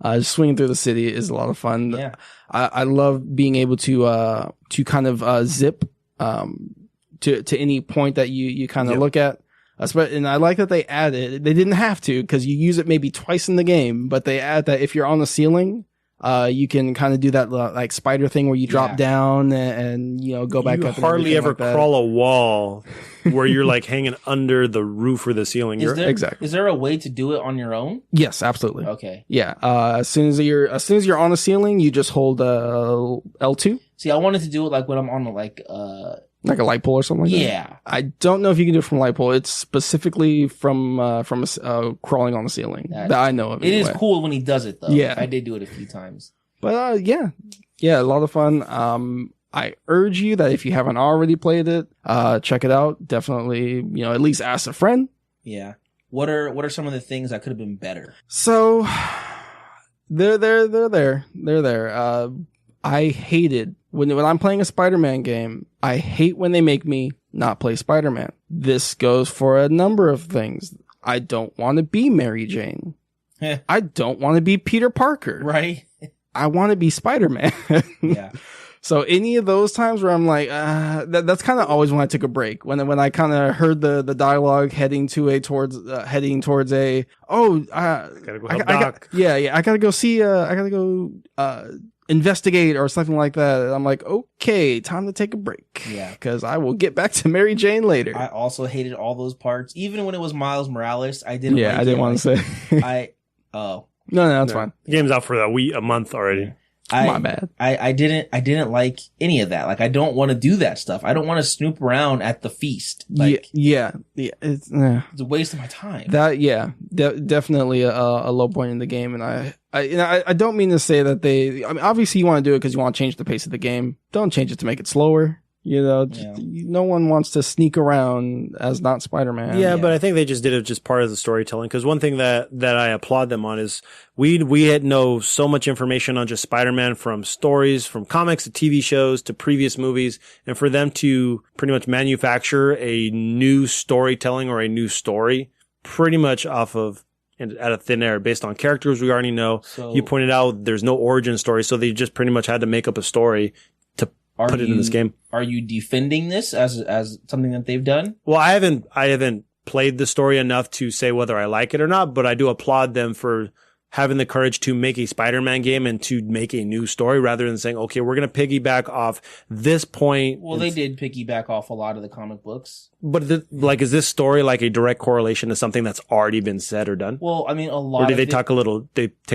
just swinging through the city is a lot of fun. Yeah. I love being able to kind of zip to any point that you kind of look at. And I like that they added, they didn't have to, because you use it maybe twice in the game, but they add that if you're on the ceiling, you can kind of do that like spider thing where you drop down and go back up. You hardly ever crawl a wall where you're like hanging under the roof or the ceiling. Is there a way to do it on your own? Yes, absolutely. Okay. Yeah. As soon as you're on a ceiling, you just hold L2. See, I wanted to do it like when I'm on like a light pole or something like that? Yeah. I don't know if you can do it from light pole. It's specifically from crawling on the ceiling that I know of. It is cool when he does it, though. Yeah. I did do it a few times. But yeah, a lot of fun. I urge you that if you haven't already played it, check it out. Definitely, at least ask a friend. Yeah. What are some of the things that could have been better? So they're there. I hated when I'm playing a Spider-Man game, I hate when they make me not play Spider-Man. This goes for a number of things. I don't want to be Mary Jane. I don't want to be Peter Parker. Right. I want to be Spider-Man. Yeah. So any of those times where I'm like, that's kind of always when I took a break. When I kind of heard the dialogue heading towards a, gotta go help Doc. I gotta go see, I gotta go, investigate or something like that. And I'm like, okay, time to take a break. Yeah. Because I will get back to Mary Jane later. I also hated all those parts. Even when it was Miles Morales, I didn't I didn't want to say. No, that's fine. The game's out for a month already. My bad. I didn't like any of that. Like, I don't want to do that stuff. I don't want to snoop around at the feast. Like, it's a waste of my time. Definitely a low point in the game. And I don't mean to say that obviously you want to do it because you want to change the pace of the game. Don't change it to make it slower. No one wants to sneak around as not Spider-Man. Yeah, but I think they just did it just part of the storytelling. Because one thing that I applaud them on is we had know so much information on just Spider-Man, from stories, from comics to TV shows to previous movies, and for them to pretty much manufacture a new storytelling or a new story pretty much out of thin air based on characters we already know. So, you pointed out there's no origin story, so they just pretty much had to make up a story to put it in this game. Are you defending this as something that they've done? Well, I haven't played the story enough to say whether I like it or not, but I do applaud them for having the courage to make a Spider-Man game and to make a new story rather than saying, okay, we're going to piggyback off this point. Well, they did piggyback off a lot of the comic books. But is this story like a direct correlation to something that's already been said or done? Well, I mean, or do they take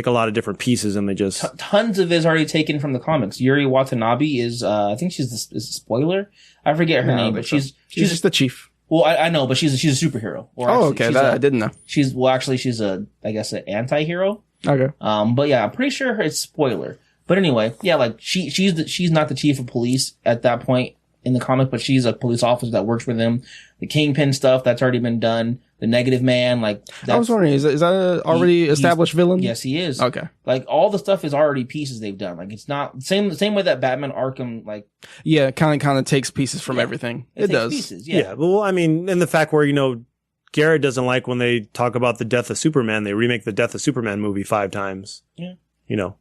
a lot of different pieces and they just... Tons of it is already taken from the comics. Yuri Watanabe is, I think is a spoiler. I forget her name, but she's just the chief. Well, I know, but she's a superhero. Okay, that I didn't know. She's an anti-hero. Okay. But yeah, I'm pretty sure it's spoiler. But anyway, yeah, like she's not the chief of police at that point in the comic, but she's a police officer that works for them. The Kingpin stuff that's already been done. The Negative Man, like I was wondering, is that a already established villain? Yes, he is. Okay. Like all the stuff is already pieces they've done. Like it's not same way that Batman Arkham kind of takes pieces from everything. It does. Pieces, yeah. Well, I mean, and the fact where Garrett doesn't like when they talk about the death of Superman. They remake the Death of Superman movie 5 times. Yeah.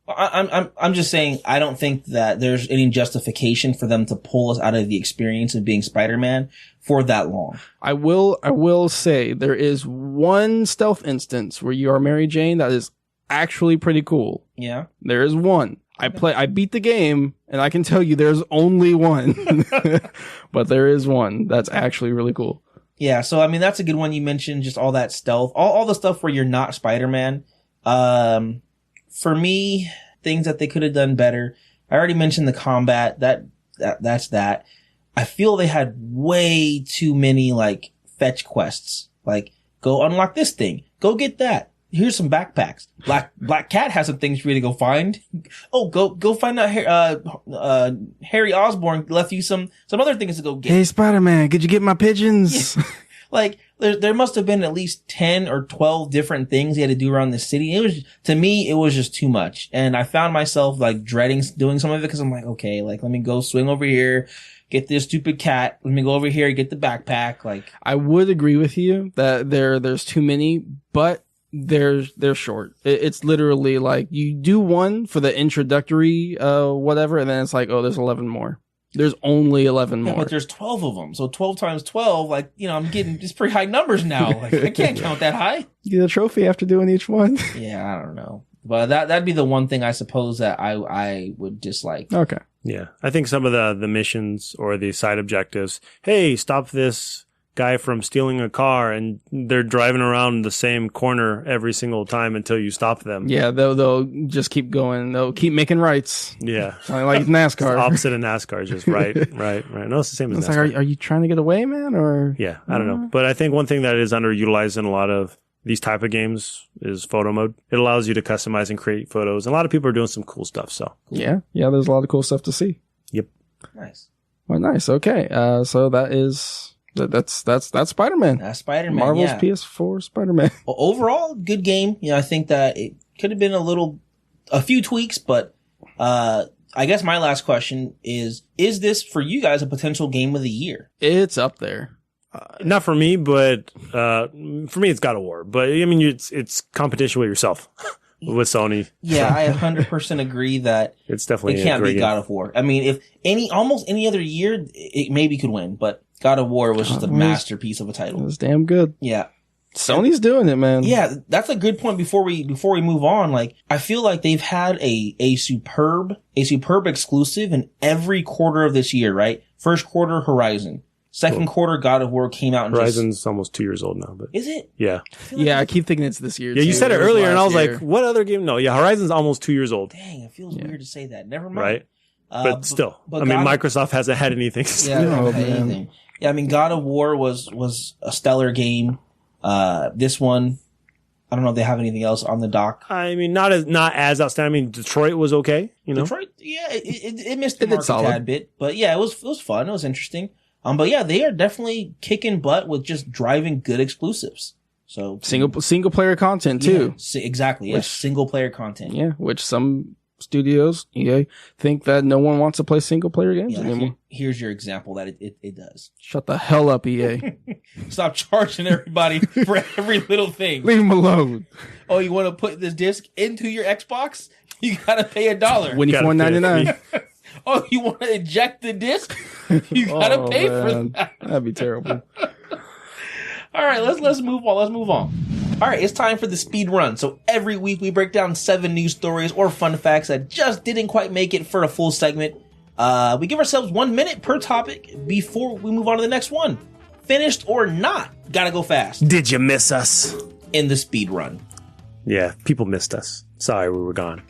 I'm just saying I don't think that there's any justification for them to pull us out of the experience of being Spider-Man for that long. I will say there is one stealth instance where you are Mary Jane that is actually pretty cool. Yeah. There is one. I beat the game and I can tell you there's only one. But there is one that's actually really cool. Yeah, so I mean that's a good one you mentioned, just all that stealth, all the stuff where you're not Spider-Man. For me, things that they could have done better. I already mentioned the combat. That's that. I feel they had way too many like fetch quests. Like go unlock this thing. Go get that. Here's some backpacks. Black Cat has some things for you to go find. Oh, go find out Harry Osborn left you some other things to go get. Hey, Spider-Man, could you get my pigeons? Yeah. Like there must have been at least 10 or 12 different things he had to do around the city. To me, it was just too much. And I found myself like dreading doing some of it because I'm like, okay, like let me go swing over here, get this stupid cat. Let me go over here, get the backpack. Like I would agree with you that there's too many, but they're short. It's literally like you do one for the introductory whatever, and then it's like, oh, there's 11 more. There's only 11 more. But there's 12 of them. So 12 times 12, like, I'm getting just pretty high numbers now. Like, I can't count that high. You get a trophy after doing each one. Yeah, I don't know. But that'd be the one thing I suppose that I would dislike. Okay. Yeah. I think some of the missions or the side objectives, hey, stop this guy from stealing a car, and they're driving around the same corner every single time until you stop them. Yeah, they'll just keep going. They'll keep making rights. Yeah. Like NASCAR. It's the opposite of NASCAR, just right. No, it's the same as it's NASCAR. Like, are you trying to get away, man? Or yeah, I don't know. But I think one thing that is underutilized in a lot of these type of games is photo mode. It allows you to customize and create photos. And a lot of people are doing some cool stuff. So yeah, there's a lot of cool stuff to see. Yep. Nice. Well, nice. Okay. So that's Spider-Man. That's Spider-Man. Marvel's PS4 Spider-Man. Well, overall, good game. I think that it could have been a few tweaks, but I guess my last question is this for you guys a potential game of the year? It's up there. Not for me, but for me, it's God of War. But I mean, it's competition with yourself, with Sony. Yeah, I 100% agree that it's definitely it can't be God of War. I mean, if almost any other year, it maybe could win, but God of War was just a masterpiece of a title. It was damn good. Yeah. Sony's doing it, man. Yeah, that's a good point before we move on. Like, I feel like they've had a superb exclusive in every quarter of this year, right? First quarter, Horizon. Second quarter, God of War came out. And Horizon's almost 2 years old now, but is it? Yeah. I keep thinking it's this year. Yeah, you said it earlier, and I was like, "What other game?" No, yeah, Horizon's almost 2 years old. Dang, it feels weird to say that. Never mind. Right. But still, I mean, Microsoft hasn't had anything. Anything. Yeah, I mean, God of War was a stellar game. This one, I don't know if they have anything else on the dock. I mean, not as outstanding. I mean, Detroit was okay. Detroit, yeah, it missed the mark a tad bit, but yeah, it was fun. It was interesting. But yeah, they are definitely kicking butt with just driving good exclusives. So single player content too. Yeah, exactly. Yeah, single player content. Yeah, which some studios, EA, think that no one wants to play single player games anymore. Here's your example that it does. Shut the hell up, EA. Stop charging everybody for every little thing. Leave them alone. Oh, you want to put this disc into your Xbox? You gotta pay $1. $24.99. Oh, you want to eject the disc? You gotta pay for that. That'd be terrible. All right, let's move on. Let's move on. All right, it's time for the speed run. So every week we break down 7 news stories or fun facts that just didn't quite make it for a full segment. We give ourselves 1 minute per topic before we move on to the next one. Finished or not, gotta go fast. Did you miss us? In the speed run. Yeah, people missed us. Sorry, we were gone.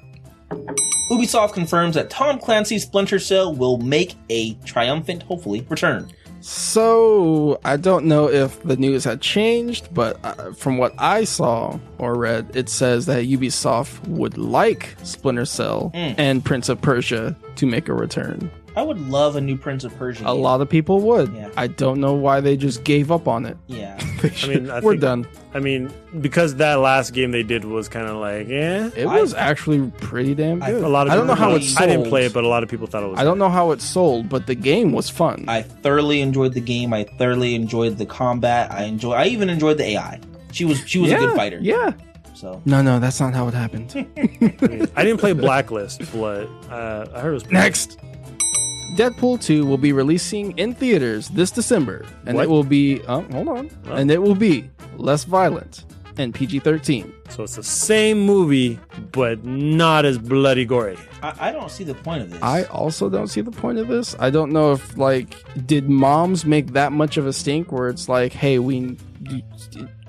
Ubisoft confirms that Tom Clancy's Splinter Cell will make a triumphant, hopefully, return. So, I don't know if the news had changed, but from what I saw or read, it says that Ubisoft would like Splinter Cell and Prince of Persia to make a return. I would love a new Prince of Persia game. A lot of people would. Yeah. I don't know why they just gave up on it. Yeah. We're done. I mean, because that last game they did was kind of like, It was actually pretty damn good. a lot of I don't know people how thought- it sold. I didn't play it, but a lot of people thought it was. I don't know how it sold, but the game was fun. I thoroughly enjoyed the game. I thoroughly enjoyed the combat. I even enjoyed the AI. She was a good fighter. Yeah. So No, that's not how it happened. I didn't play Blacklist, but I heard it was pretty Next. Deadpool 2 will be releasing in theaters this December, and What? it will be hold on, and it will be less violent and PG-13. So it's the same movie, but not as bloody gory. I don't see the point of this. I also don't see the point of this. I don't know if did moms make that much of a stink where it's like, hey, we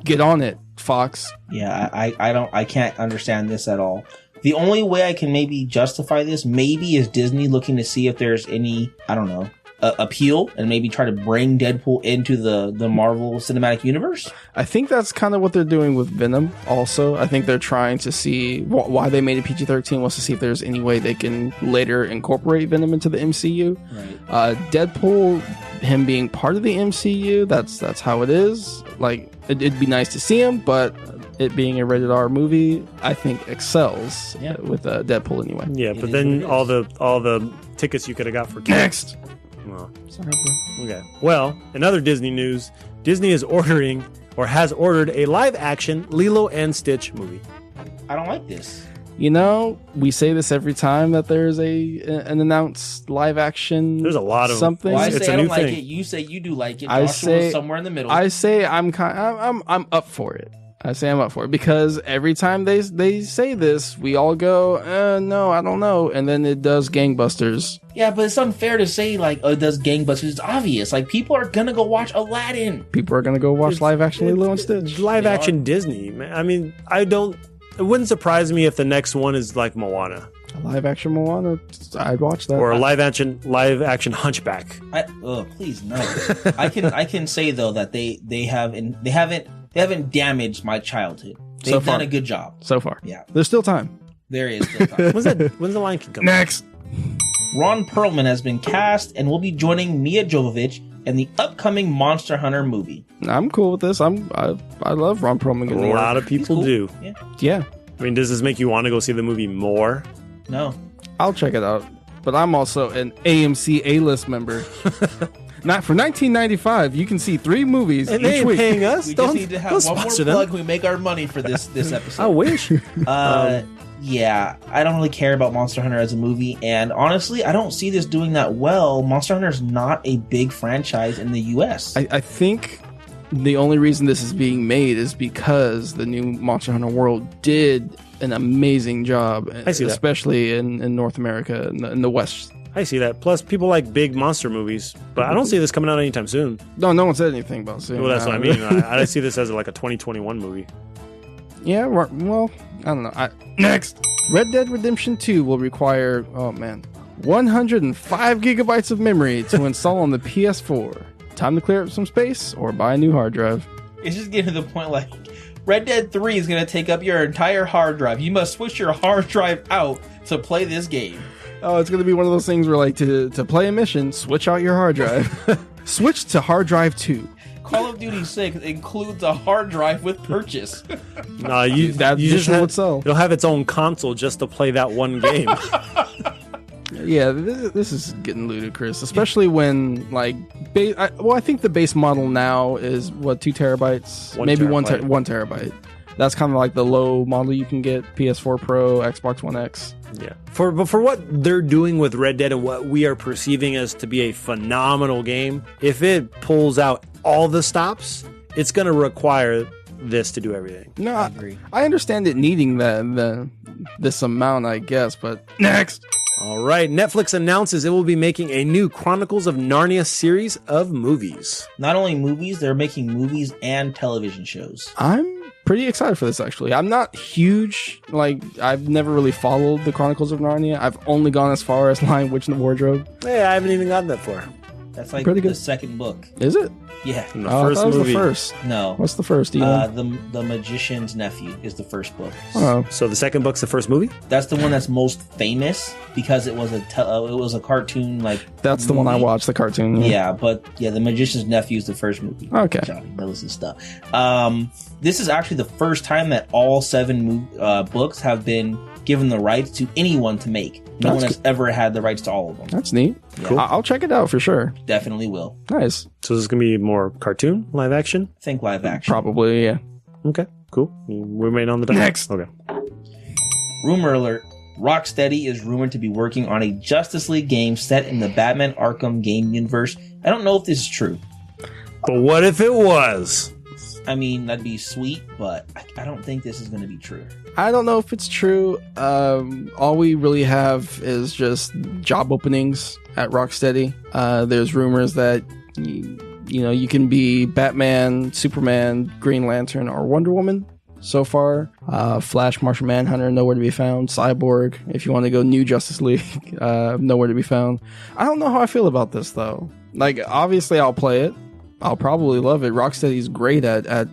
get on it, Fox. Yeah, I can't understand this at all. The only way I can maybe justify this maybe is Disney looking to see if there's any, I don't know, appeal and maybe try to bring Deadpool into the Marvel Cinematic Universe. I think that's kind of what they're doing with Venom also. I think they're trying to see why they made it PG-13 was to see if there's any way they can later incorporate Venom into the MCU. Right. Deadpool, him being part of the MCU, that's how it is. Like, it'd be nice to see him, but it being a rated R movie, I think excels with Deadpool anyway. Yeah, It but is then what it all the tickets you could have got for kids. Next. Well, Sorry, bro. okay. Well, in other Disney news, Disney is ordering or has ordered a live-action Lilo and Stitch movie. I don't like this. You know, we say this every time that there's an announced live action. There's a lot of something. Well, I It's say a I don't new like thing. it. You say you do like it. I Joshua say- was somewhere in the middle. I say I'm up for it. I say I'm up for it because every time they say this, we all go, no, I don't know, and then it does gangbusters. Yeah, but it's unfair to say it does gangbusters. It's obvious. Like, people are gonna go watch Aladdin. People are gonna go watch live action Lilo and Stitch. Live action Disney, man. I mean, it wouldn't surprise me if the next one is like Moana Live action Moana, I'd watch that. or a live action Hunchback. Please no. I can say though that they haven't damaged my childhood. They've So far. done a good job. So far, Yeah, there's still time. there is still time. When's the Lion King coming? Next. Ron Perlman has been cast and will be joining Mia Jovovich in the upcoming Monster Hunter movie. I'm cool with this. I love Ron Perlman. A lot of people Cool. do. Yeah. Yeah, I mean, does this make you want to go see the movie more? No. I'll check it out. But I'm also an AMC A-list member. Not for $19.95. You can see 3 movies And they each ain't week. paying us. We Don't, just need to have don't one more sponsor plug them. when we make our money for this episode. I wish. Yeah, I don't really care about Monster Hunter as a movie, and honestly, I don't see this doing that well. Monster Hunter is not a big franchise in the U.S. I think the only reason this is being made is because the new Monster Hunter World did an amazing job, I see that. especially in North America, in the West. I see that. Plus, people like big monster movies, but I don't see this coming out anytime soon. No one said anything about it. Well, that's what I mean. I see this as like a 2021 movie. Yeah, well, I don't know. Next, Red Dead Redemption 2 will require, 105 gigabytes of memory to install on the PS4. Time to clear up some space or buy a new hard drive. It's just getting to the point like Red Dead 3 is going to take up your entire hard drive. You must switch your hard drive out to play this game. Oh, it's going to be one of those things where, like, to play a mission, switch out your hard drive. Switch to hard drive 2. Call of Duty 6 includes a hard drive with purchase. No, you That just visual have, itself. it'll have its own console just to play that one game. Yeah, this is getting ludicrous, especially when, like, I think the base model now is, 2 terabytes? 1 Maybe terabyte. 1 terabyte. That's kind of like the low model you can get, PS4 Pro, Xbox One X. Yeah. But for what they're doing with Red Dead and what we are perceiving as to be a phenomenal game, if it pulls out all the stops, it's going to require this to do everything. No, I agree. I understand it needing this amount, I guess, but next. All right, Netflix announces it will be making a new Chronicles of Narnia series of movies. Not only movies, they're making movies and television shows. I'm pretty excited for this, actually. I'm not huge, I've never really followed the Chronicles of Narnia. I've only gone as far as Lion, Witch, and the Wardrobe. Hey, I haven't even gotten that far. That's like Pretty the good. second book. Is it? Yeah. In the Oh, I first thought it was movie. the first. No. What's the first? Do you know? The Magician's Nephew is the first book. Oh, So the second book's the first movie? That's the one that's most famous because it was a cartoon that's the one I movie. watched, the cartoon. Yeah, but the Magician's Nephew is the first movie. Okay. Johnny knows his stuff. This is actually the first time that all 7 books have been given the rights to anyone to make. No one has ever had the rights to all of them. That's neat. Cool. I'll check it out for sure. Definitely will. Nice. So this is going to be more cartoon, live action? Think live action. Probably, yeah. Okay, cool. We're waiting on the time. Next. Okay. Rumor alert. Rocksteady is rumored to be working on a Justice League game set in the Batman Arkham game universe. I don't know if this is true. But what if it was? I mean, that'd be sweet, but I don't think this is going to be true. I don't know if it's true. All we really have is just job openings at Rocksteady. There's rumors that you can be Batman, Superman, Green Lantern, or Wonder Woman. So far, Flash, Martian Manhunter, nowhere to be found. Cyborg, if you want to go new Justice League, nowhere to be found. I don't know how I feel about this though. Obviously, I'll play it. I'll probably love it. Rocksteady's great at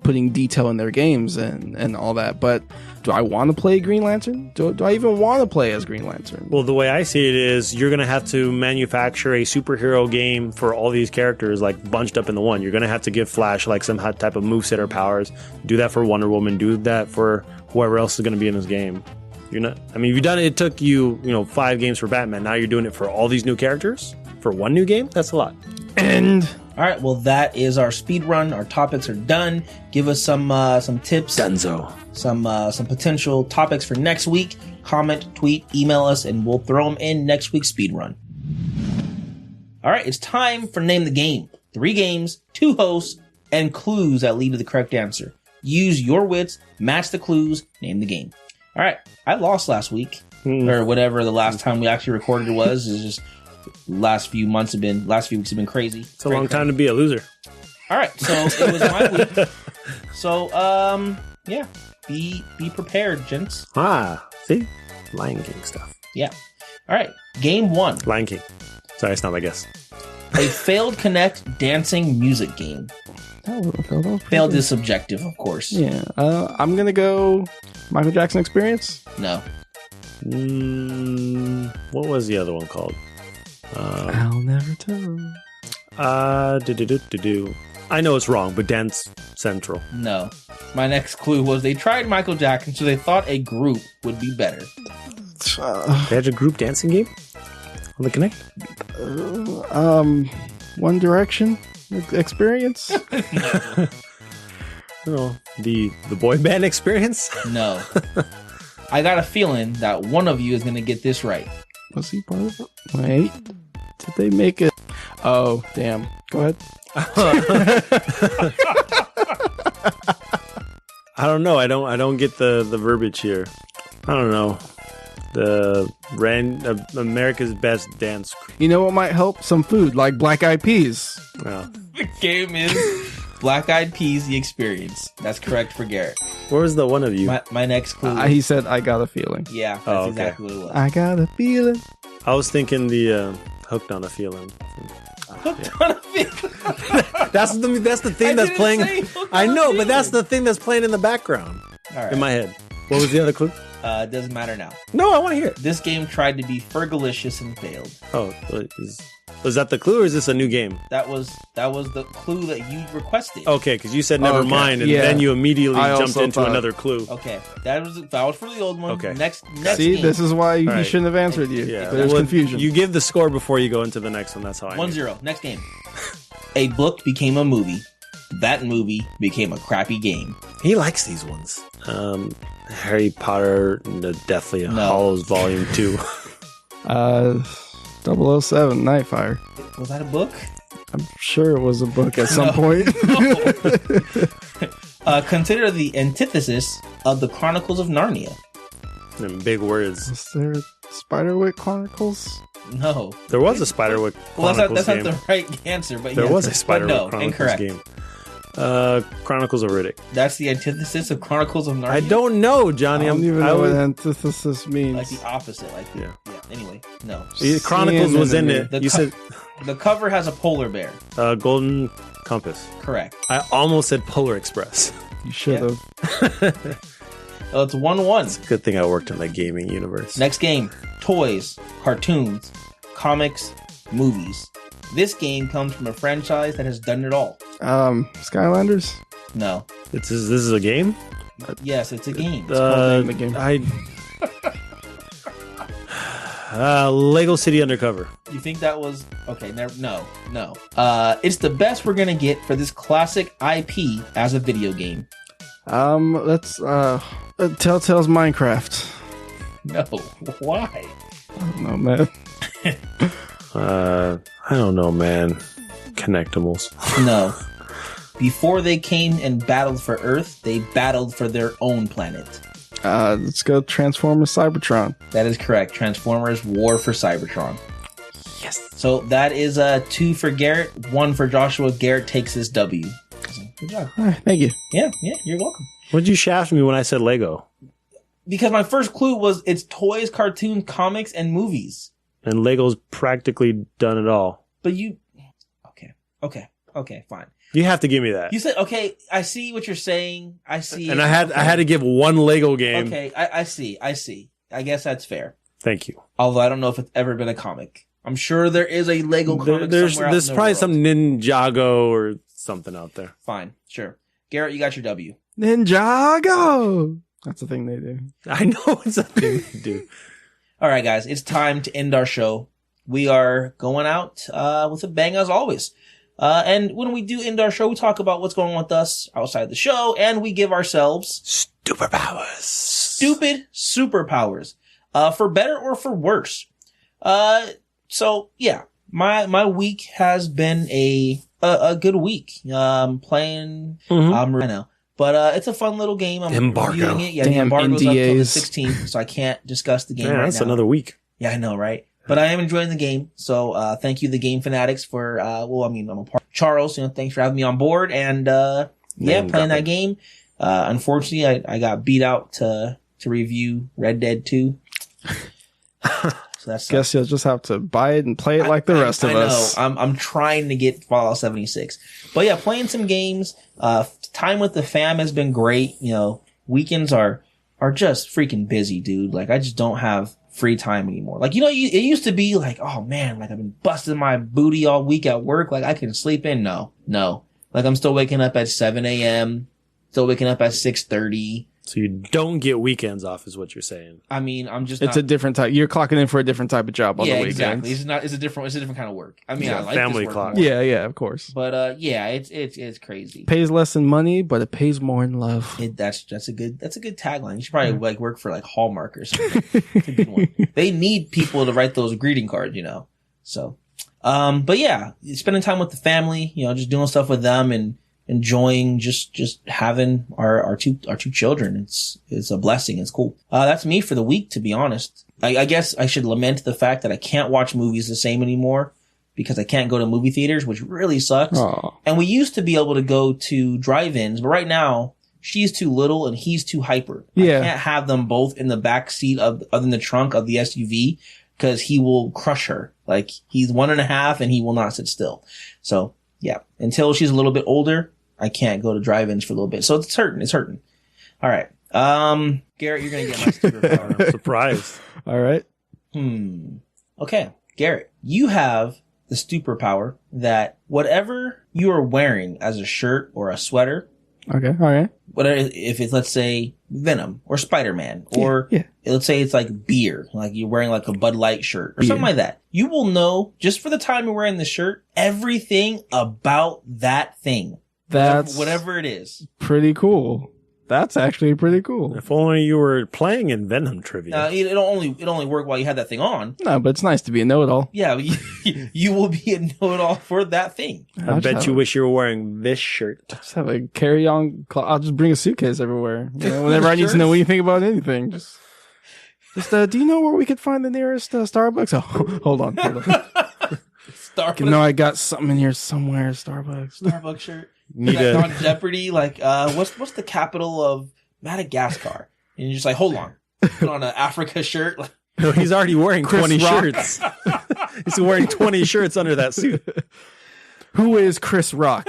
putting detail in their games and all that. But do I want to play Green Lantern? Do I even want to play as Green Lantern? Well, the way I see it is you're going to have to manufacture a superhero game for all these characters bunched up into one. You're going to have to give Flash some type of moveset or powers. Do that for Wonder Woman. Do that for whoever else is going to be in this game. You've done it. It took you 5 games for Batman. Now you're doing it for all these new characters for one new game? That's a lot. And All right, well, that is our speed run. Our topics are done. Give us some tips, Dunzo. some potential topics for next week. Comment, tweet, email us, and we'll throw them in next week's speed run. All right, it's time for Name the Game. 3 games, 2 hosts, and clues that lead to the correct answer. Use your wits, match the clues, name the game. All right, I lost last week, or whatever the last time we actually recorded it was. It's just last few weeks have been crazy. It's a long time to be a loser. All right, so it was my week. So, yeah, be prepared, gents. See? Lion King stuff. Yeah. All right, game 1. Lion King. Sorry, it's not my guess. A failed Connect dancing music game. Failed is subjective, of course. Yeah, I'm gonna go Michael Jackson Experience. No. What was the other one called? I'll never tell. I know it's wrong, but Dance Central. No. My next clue was they tried Michael Jackson, so they thought a group would be better. They had a group dancing game on the Connect? One Direction Experience. No. The boy band experience? No. I got a feeling that one of you is going to get this right. Was he part of it? Wait, did they make it? Oh, damn. Go ahead. I don't know. I don't get the verbiage here. I don't know. America's Best Dance. You know what might help? Some food, like Black Eyed Peas. Well, The game is Black Eyed Peas The Experience. That's correct for Garrett. where was the one of you? My next clue. He said, I got a feeling. Yeah, that's Oh, okay. exactly what it was. I got a feeling. I was thinking the Hooked on a Feeling. That's the thing that's playing. I know, but that's the thing that's playing in the background All right. in my head. What was the other clue? It doesn't matter now. No, I want to hear it. This game tried to be Fergalicious and failed. Oh, was that the clue, or is this a new game? That was the clue that you requested. Okay, because you said never Okay, mind, and yeah. then you immediately I jumped also into thought- another clue. Okay, that was for the old one. Okay. Next See, game. this is why he Right. shouldn't have answered you. Yeah, There's well, confusion. You give the score before you go into the next one. That's how I. 1-0. Next game. A book became a movie. That movie became a crappy game. He likes these ones. Harry Potter and the Deathly No. Hallows Volume 2. 007 Nightfire. Was that a book? I'm sure it was a book at some point. Consider the antithesis of the Chronicles of Narnia. In big words. Was there Spiderwick Chronicles? No. There was a Spiderwick Chronicles that's game. not the right answer, but There yes, was a but Spiderwick no, Chronicles incorrect. game. Chronicles of Riddick. That's the antithesis of Chronicles of Narnia. I don't know, Johnny. I don't even know what antithesis means. Like the opposite. Like the, yeah. Anyway, no. Chronicles was in it. The You said the cover has a polar bear. Golden Compass. Correct. I almost said Polar Express. You should have. It's 1-1. Good thing I worked in the gaming universe. Next game: toys, cartoons, comics, movies. This game comes from a franchise that has done it all. Skylanders? No. This is a game? Yes, it's a game. called Name the Game. Lego City Undercover. You think that was okay? No. It's the best we're gonna get for this classic IP as a video game. Let's Telltale's Minecraft. No, why? I don't know, man. I don't know, man. Connectables. No. Before they came and battled for Earth, they battled for their own planet. Let's go Transformers Cybertron. That is correct. Transformers War for Cybertron. Yes. So that is 2 for Garrett, 1 for Joshua. Garrett takes this W. Good job. All right, thank you. Yeah, you're welcome. What'd you shaft me when I said Lego? Because my first clue was it's toys, cartoons, comics, and movies. And Lego's practically done it all. But you... Okay, fine. You have to give me that. You said, okay, I see what you're saying. I see. And I had to give one Lego game. Okay, I see. I guess that's fair. Thank you. Although I don't know if it's ever been a comic. I'm sure there is a Lego comic somewhere out There's in the probably world. some Ninjago or something out there. Fine, sure. Garrett, you got your W. Ninjago! That's the thing they do. I know it's a thing to do. All right, guys, it's time to end our show. We are going out with a bang as always. And when we do end our show, we talk about what's going on with us outside the show, and we give ourselves stupid superpowers, for better or for worse. So yeah, my week has been a good week. Playing, I know. But it's a fun little game. I'm Embargo. reviewing it. Yeah, the Damn embargo's up till the NDAs. 16th, so I can't discuss the game Man, right that's now. another week. Yeah, I know, right? But I am enjoying the game. So thank you, the Game Fanatics, for I'm a part. Charles, thanks for having me on board. And playing that game. Unfortunately, I got beat out to review Red Dead 2. So that's Guess you'll just have to buy it and play it like the rest of us. I know. I'm trying to get Fallout 76. But yeah, playing some games. Time with the fam has been great. Weekends are just freaking busy, dude. Like, I just don't have free time anymore. Like, it used to be like, oh man, like I've been busting my booty all week at work. Like I can sleep in. No. Like I'm still waking up at 7 a.m. Still waking up at 6:30. So you don't get weekends off, is what you're saying. I mean, I'm just. It's a different type. You're clocking in for a different type of job on the weekends. Exactly. It's a different kind of work. I mean, I like family this work clock. more. Yeah, of course. But it's crazy. Pays less in money, but it pays more in love. That's a good tagline. You should probably work for like Hallmark or something. It's a good one. They need people to write those greeting cards, So, but yeah, spending time with the family, just doing stuff with them and enjoying just having our two children. It's a blessing. It's cool. That's me for the week, to be honest. I guess I should lament the fact that I can't watch movies the same anymore because I can't go to movie theaters, which really sucks. Aww. And we used to be able to go to drive-ins, but right now she's too little and he's too hyper. Yeah. I can't have them both in the back seat in the trunk of the SUV because he will crush her. Like, he's 1.5 and he will not sit still. So yeah, until she's a little bit older, I can't go to drive-ins for a little bit. So it's hurting. All right. Garrett, you're going to get my superpower. I'm surprised. All right. Okay. Garrett, you have the superpower that whatever you are wearing as a shirt or a sweater, Okay. All right. whatever, if it's, let's say, Venom or Spider-Man, or Yeah. let's say it's like beer, like you're wearing like a Bud Light shirt or something like that. You will know, just for the time you're wearing the shirt, everything about that thing. That's Whatever it is. pretty cool. That's actually pretty cool. If only you were playing in Venom trivia. It only worked while you had that thing on. No, but it's nice to be a know-it-all. Yeah, you will be a know-it-all for that thing. I bet you wish you were wearing this shirt. Just have a carry-on. I'll just bring a suitcase everywhere. You know, whenever I need to know anything about anything, just do you know where we could find the nearest Starbucks? Oh, hold on. Starbucks. No, I got something in here somewhere. Starbucks shirt. Need on Jeopardy, like, what's the capital of Madagascar? And you're just like, hold on, put on an Africa shirt. No, he's already wearing Chris 20 Rock. shirts. He's wearing 20 shirts under that suit. Who is Chris Rock?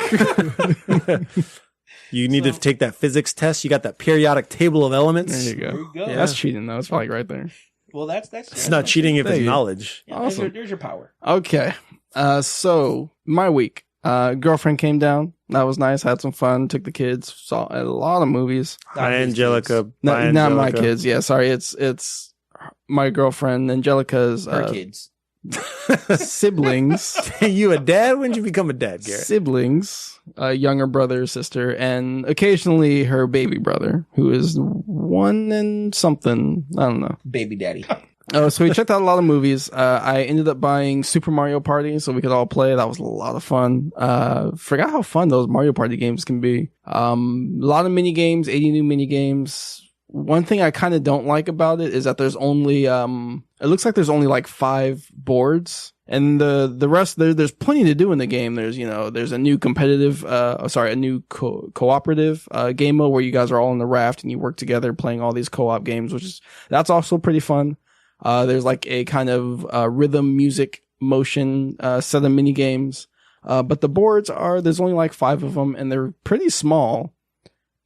You need to take that physics test. You got that periodic table of elements. There you go. There you go. Yeah. That's cheating, though. It's probably right there. Well, that's It's not cheating if it's knowledge. Yeah, Awesome. There's your power. Okay. So my week. Girlfriend came down. That was nice. Had some fun. Took the kids. Saw a lot of movies. Hi, Angelica. Not my kids. Yeah, sorry. It's my girlfriend Angelica's Her kids. siblings. You a dad? When did you become a dad, Garrett? Siblings, a younger brother, sister, and occasionally her baby brother, who is 1 and something. I don't know. Baby daddy. So we checked out a lot of movies. I ended up buying Super Mario Party so we could all play. That was a lot of fun. Forgot how fun those Mario Party games can be. A lot of mini games, 80 new mini games. One thing I kind of don't like about it is that there's only, it looks like there's only like 5 boards. And the rest, there's plenty to do in the game. There's a new competitive, a new cooperative, game mode where you guys are all in the raft and you work together playing all these co-op games, that's also pretty fun. There's like a kind of, rhythm, music, motion, set of mini games. But the boards there's only like 5 of them and they're pretty small.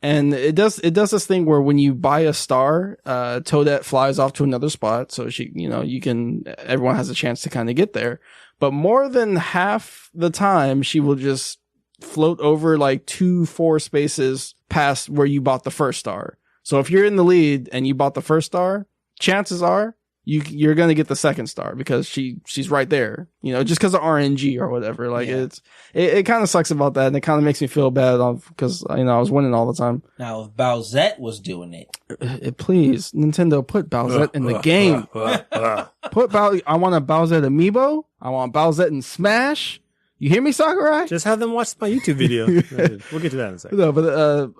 And it does this thing where when you buy a star, Toadette flies off to another spot. So everyone has a chance to kind of get there. But more than half the time, she will just float over like 2-4 spaces past where you bought the first star. So if you're in the lead and you bought the first star, chances are you're going to get the second star because she's right there, just because of RNG or whatever. Like it kind of sucks about that. And it kind of makes me feel bad because, I was winning all the time. Now, if Bowsette was doing it. Please, Nintendo, put Bowsette in the game. I want a Bowsette amiibo. I want Bowsette in Smash. You hear me, Sakurai? Just have them watch my YouTube video. We'll get to that in a second. No, but,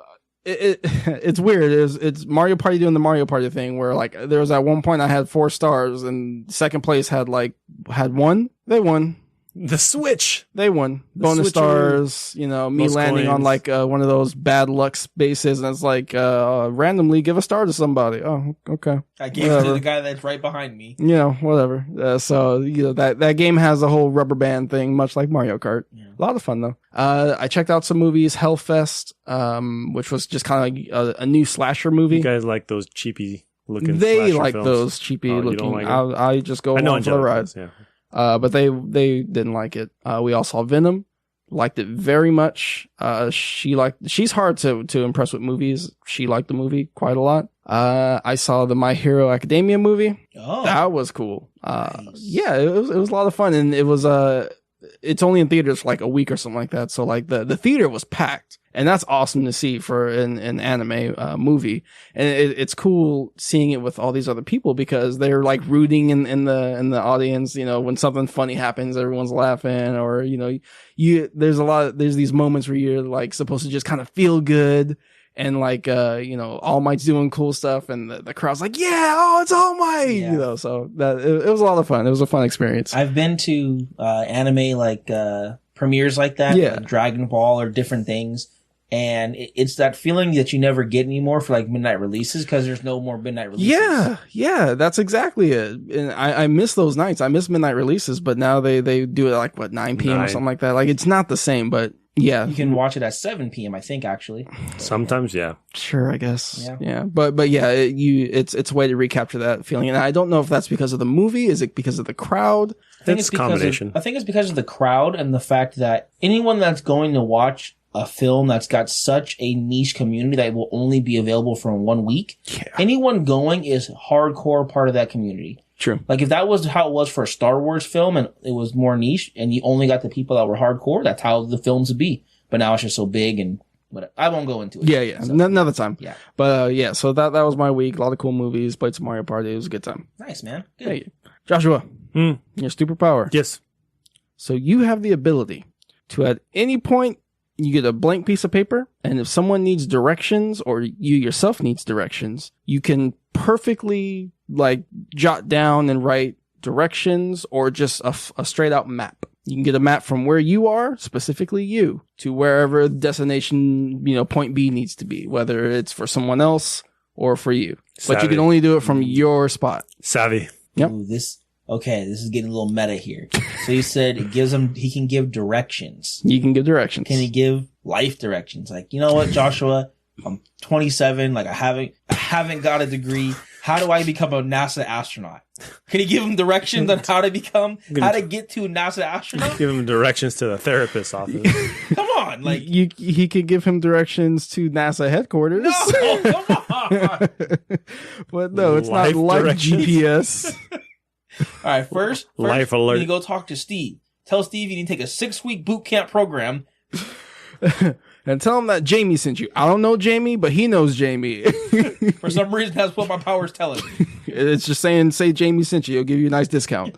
it's weird. It's Mario Party doing the Mario Party thing where like there was at one point I had 4 stars and second place had 1. They won. The Switch. They won. The Bonus Switch stars, me most landing coins. on like one of those bad luck spaces and it's like randomly give a star to somebody. Oh, okay. I gave it to the guy that's right behind me. Whatever. So that game has a whole rubber band thing, much like Mario Kart. Yeah. A lot of fun though. I checked out some movies. Hellfest, which was just kind of like a new slasher movie. You guys like those cheapy looking? They slasher like films? those cheapy looking. Like I just go along for the ride. Yeah. But they didn't like it. We all saw Venom, liked it very much. She's hard to impress with movies. She liked the movie quite a lot. I saw the My Hero Academia movie. Oh, that was cool. Nice. Yeah, it was a lot of fun and it was, it's only in theaters for like a week or something like that. So like the theater was packed. And that's awesome to see for an anime movie. And it's cool seeing it with all these other people because they're like rooting in the audience. When something funny happens, everyone's laughing or, there's these moments where you're like supposed to just kind of feel good. And like, All Might's doing cool stuff and the crowd's like, yeah, oh, it's All Might, Yeah. so that it was a lot of fun. It was a fun experience. I've been to anime like premieres like that, Yeah. like Dragon Ball or different things. And it's that feeling that you never get anymore for like midnight releases because there's no more midnight releases. Yeah, that's exactly it. And I miss those nights. I miss midnight releases, but now they do it like 9 p.m. or something like that. Like it's not the same, but yeah. You can watch it at 7 p.m. I think actually. Sometimes, yeah. Sure, I guess. Yeah. But yeah, it's a way to recapture that feeling. And I don't know if that's because of the movie. Is it because of the crowd? I think It's because combination. I think it's because of the crowd and the fact that anyone that's going to watch a film that's got such a niche community that will only be available for 1 week. Yeah. Anyone going is hardcore part of that community. True. Like if that was how it was for a Star Wars film and it was more niche and you only got the people that were hardcore, that's how the films would be. But now it's just so big and But I won't go into it. Yeah. So, Another time. Yeah. But yeah, so that was my week. A lot of cool movies. Played some Mario Party. It was a good time. Nice, man. Good. Thank you. Joshua, your superpower. Yes. So you have the ability to, at any point, you get a blank piece of paper, and if someone needs directions or you yourself needs directions, you can perfectly jot down and write directions or just a straight out map. You can get a map from where you are, specifically you, to wherever the destination, point B needs to be, whether it's for someone else or for you. Savvy. But you can only do it from your spot. Savvy. Yep. Ooh, this is getting a little meta here. So you said he can give directions. You can give directions. Can he give life directions? Like, you know what, Joshua? I'm 27. Like, I haven't got a degree. How do I become a NASA astronaut? Can he give him directions on how to get to NASA astronaut? Give him directions to the therapist's office. Come on, like he could give him directions to NASA headquarters. no, come on. But no, it's Life not like directions. GPS. All right, first Life you alert. need to go talk to Steve. Tell Steve you need to take a 6-week boot camp program. And tell him that Jamie sent you. I don't know Jamie, but he knows Jamie. For some reason, that's what my power's telling me. It's just say Jamie sent you. He'll give you a nice discount.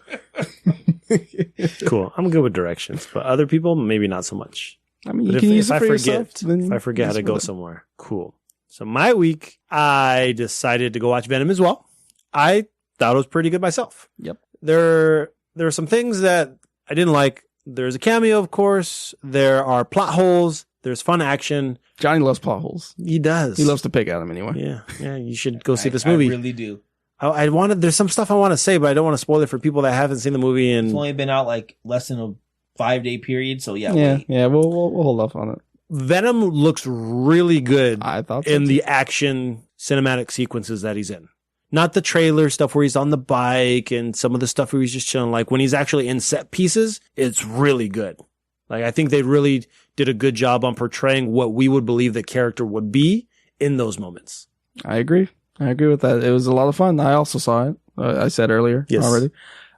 Cool. I'm good with directions, but other people, maybe not so much. I mean, But you if, can use if it I for forget, yourself. Then if I forget how to use go it. somewhere, cool. So my week, I decided to go watch Venom as well. I thought it was pretty good myself. Yep. There are some things that I didn't like. There's a cameo, of course. There are plot holes. There's fun action. Johnny loves plot holes. He does. He loves to pick at them anyway. Yeah. You should go see this movie. I really do. There's some stuff I want to say, but I don't want to spoil it for people that haven't seen the movie. And It's only been out like less than a 5-day period, so yeah. Wait. We'll hold off on it. Venom looks really good I thought so in too. the action cinematic sequences that he's in. Not the trailer stuff where he's on the bike and some of the stuff where he's just chilling. Like when he's actually in set pieces, it's really good. Like I think they really did a good job on portraying what we would believe the character would be in those moments. I agree with that. It was a lot of fun. I also saw it. I said earlier already.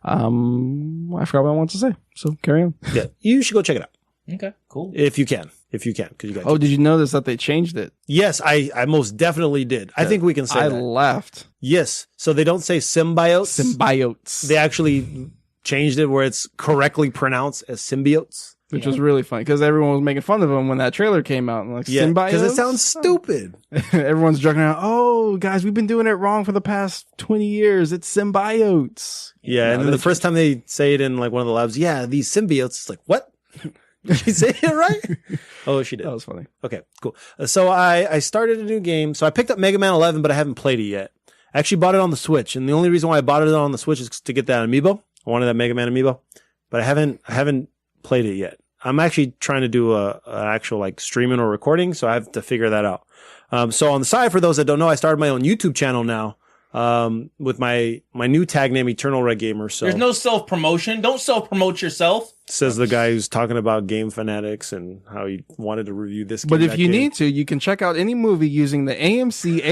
I forgot what I wanted to say. So carry on. Yeah, you should go check it out Okay, cool. if you can, because you got. Oh, did you notice that they changed it? Yes, I most definitely did. I think we can say I that. laughed. Yes, so they don't say symbiotes. Symbiotes. They actually changed it where it's correctly pronounced as symbiotes. Which was really funny because everyone was making fun of him when that trailer came out. And like, symbiotes? because it sounds stupid. Everyone's joking around. Oh, guys, we've been doing it wrong for the past 20 years. It's symbiotes. Yeah, and then the first time they say it in like one of the labs, these symbiotes. It's like, what? Did she say it right? Oh, she did. That was funny. Okay, cool. So I started a new game. So I picked up Mega Man 11, but I haven't played it yet. I actually bought it on the Switch, and the only reason why I bought it on the Switch is to get that amiibo. I wanted that Mega Man amiibo, but I haven't played it yet. I'm actually trying to do an actual like streaming or recording, so I have to figure that out. So on the side, for those that don't know, I started my own YouTube channel now with my new tag name, Eternal Red Gamer. So There's no self-promotion. Don't self-promote yourself. says the guy who's talking about game fanatics and how he wanted to review this game. But if you need to, you can check out any movie using the AMC.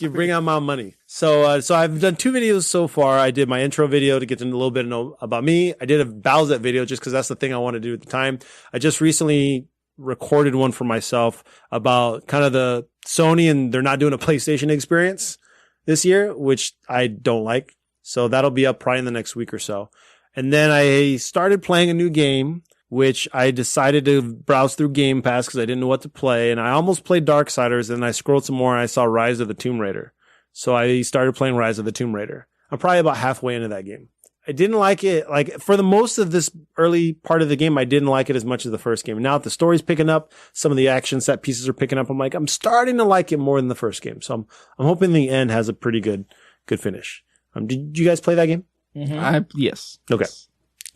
You bring out my money. So I've done 2 videos so far. I did my intro video to get to a little bit know about me. I did a Bowsette video just because that's the thing I want to do at the time. I just recently recorded one for myself about kind of the Sony and they're not doing a PlayStation experience this year, which I don't like. So that'll be up probably in the next week or so. And then I started playing a new game, which I decided to browse through Game Pass because I didn't know what to play. And I almost played Darksiders, and I scrolled some more and I saw Rise of the Tomb Raider. So I started playing Rise of the Tomb Raider. I'm probably about halfway into that game. I didn't like it. Like for the most of this early part of the game, I didn't like it as much as the first game. Now that the story's picking up, some of the action set pieces are picking up. I'm like, I'm starting to like it more than the first game. So I'm hoping the end has a pretty good finish. Did you guys play that game? Yes. Okay.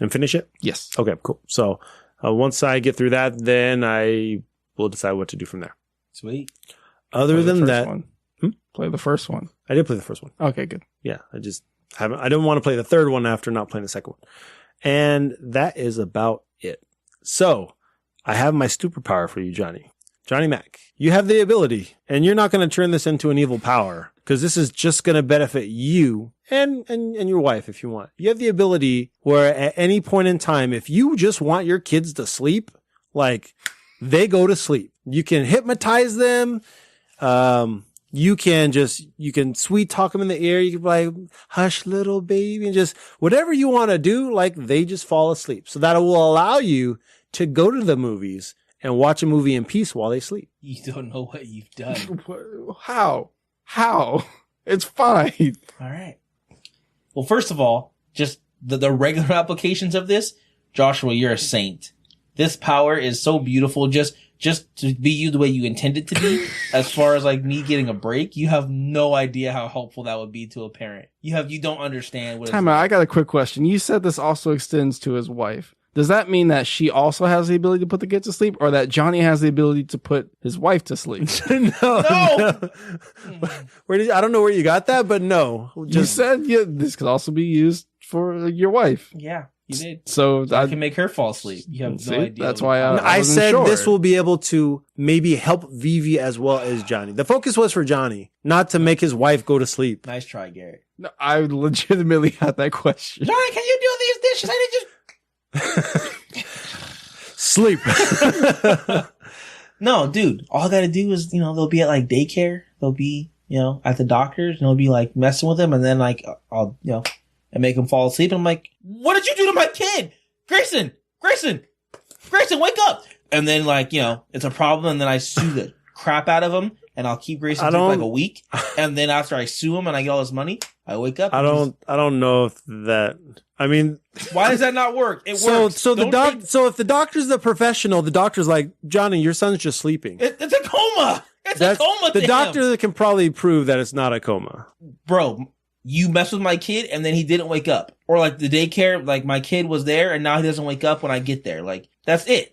And finish it? Yes. Okay, cool. So once I get through that, then I will decide what to do from there. Sweet. Other than that, Play the first one. I did play the first one. Okay, good. Yeah, I didn't want to play the third one after not playing the second one. And that is about it. So I have my superpower for you, Johnny. Johnny Mac, you have the ability, and you're not going to turn this into an evil power because this is just going to benefit you and your wife if you want. You have the ability where at any point in time, if you just want your kids to sleep, like they go to sleep. You can hypnotize them. You can sweet talk them in the ear. You can be like, hush, little baby, and just whatever you want to do. Like, they just fall asleep. So that will allow you to go to the movies and watch a movie in peace while they sleep. You don't know what you've done. How? It's fine. All right. Well, first of all, just the regular applications of this, Joshua, you're a saint. This power is so beautiful. Just to be you the way you intend it to be. As far as like me getting a break, you have no idea how helpful that would be to a parent. You don't understand what. Time out. I got a quick question. You said this also extends to his wife. Does that mean that she also has the ability to put the kid to sleep, or that Johnny has the ability to put his wife to sleep? No. I don't know where you got that, but no. You said this could also be used for your wife. Yeah, you did. So I can make her fall asleep. You have no idea. That's why I said sure. This will be able to maybe help Vivi as well as Johnny. The focus was for Johnny, not to make his wife go to sleep. Nice try, Garrett. No, I legitimately had that question. Johnny, can you do these dishes? I need you. Sleep. No, dude. All I gotta do is, they'll be at like daycare. They'll be, at the doctor's, and they'll be like messing with him, and then like I'll, and make him fall asleep. And I'm like, what did you do to my kid? Grayson, wake up. And then like, it's a problem, and then I sue the crap out of him, and I'll keep Grayson for like a week. And then after I sue him and I get all his money, I wake up. I don't know if that. I mean, why does that not work? It works. So if the doctor's the professional, the doctor's like, Johnny, your son's just sleeping. It's a coma. That's a coma. The doctor can probably prove that it's not a coma. Bro, you mess with my kid and then he didn't wake up. Or like the daycare, like my kid was there and now he doesn't wake up when I get there. Like, that's it.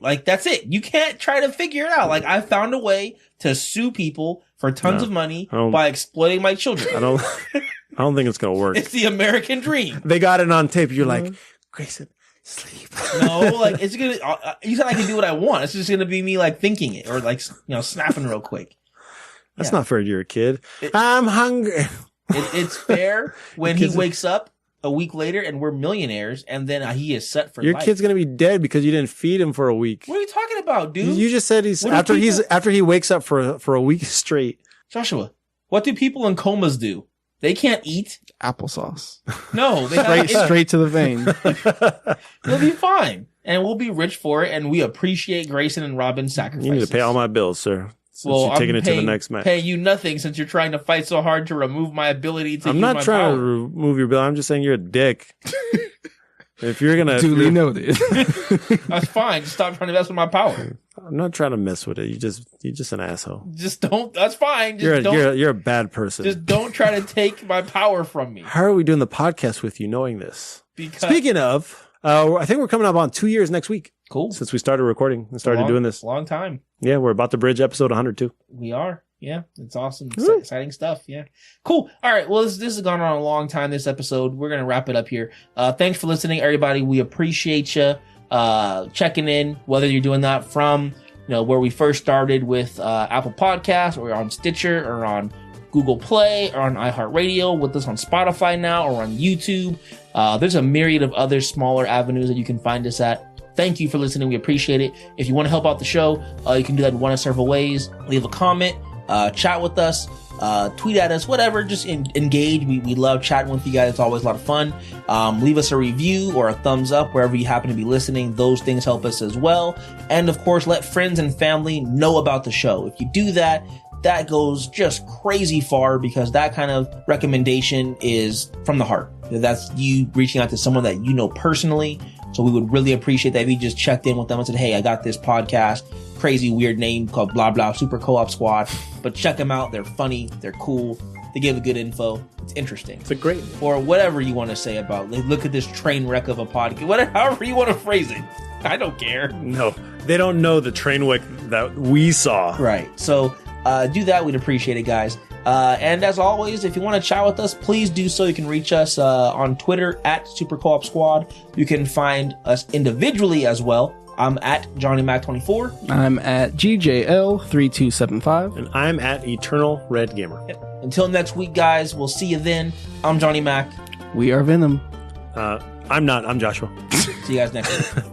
You can't try to figure it out. Like, I found a way to sue people for tons of money by exploiting my children. I don't think it's going to work. It's the American dream. They got it on tape. You're like, Grayson, sleep. No, like, it's going to, you said I can do what I want. It's just going to be me like thinking it or like, snapping real quick. That's not fair to your kid. I'm hungry. It's fair when he wakes up a week later and we're millionaires and then he is set for your life. Kid's going to be dead because you didn't feed him for a week. What are you talking about, dude? You just said after he wakes up for a week straight. Joshua, what do people in comas do? They can't eat applesauce. No, they straight to the vein. We'll be fine, and we'll be rich for it. And we appreciate Grayson and Robin's sacrifices. You need to pay all my bills, sir. Since you're taking it to the next match. Paying you nothing since you're trying to fight so hard to remove my ability to. I'm not trying to remove your bill. I'm just saying you're a dick. If you're gonna duly noted. That's fine. Just stop trying to mess with my power. I'm not trying to mess with it. You're just an asshole. Just don't. That's fine. You're a bad person. Just don't try to take my power from me. How are we doing the podcast with you knowing this? Speaking of, I think we're coming up on 2 years next week. Cool. Since we started recording and started doing this. Long time. Yeah, we're about to bridge episode 100 too. We are. Yeah, it's awesome. Exciting stuff. Yeah. Cool. All right. Well, this has gone on a long time, this episode. We're going to wrap it up here. Thanks for listening, everybody. We appreciate you checking in, whether you're doing that from, where we first started with Apple Podcasts or on Stitcher or on Google Play or on iHeartRadio, with us on Spotify now or on YouTube. There's a myriad of other smaller avenues that you can find us at. Thank you for listening. We appreciate it. If you want to help out the show, you can do that in one of several ways. Leave a comment, chat with us, tweet at us, whatever. Just engage. We love chatting with you guys. It's always a lot of fun. Leave us a review or a thumbs up wherever you happen to be listening. Those things help us as well. And of course, let friends and family know about the show. If you do that, that goes just crazy far, because that kind of recommendation is from the heart. That's you reaching out to someone that you know personally. So we would really appreciate that if you just checked in with them and said, hey, I got this podcast, crazy weird name called blah blah Super Co-op Squad, but check them out. They're funny, they're cool, they give good info. It's interesting. It's a great, or whatever you want to say about, like, look at this train wreck of a podcast, however you want to phrase it. I don't care. No, they don't know the train wreck that we saw. Right. So do that. We'd appreciate it, guys. And as always, if you want to chat with us, please do so. You can reach us on Twitter at Super Co-op Squad. You can find us individually as well. I'm at JohnnyMac24. I'm at GJL3275. And I'm at Eternal Red Gamer. Yep. Until next week, guys, we'll see you then. I'm Johnny Mac. We are Venom. I'm not. I'm Joshua. See you guys next week.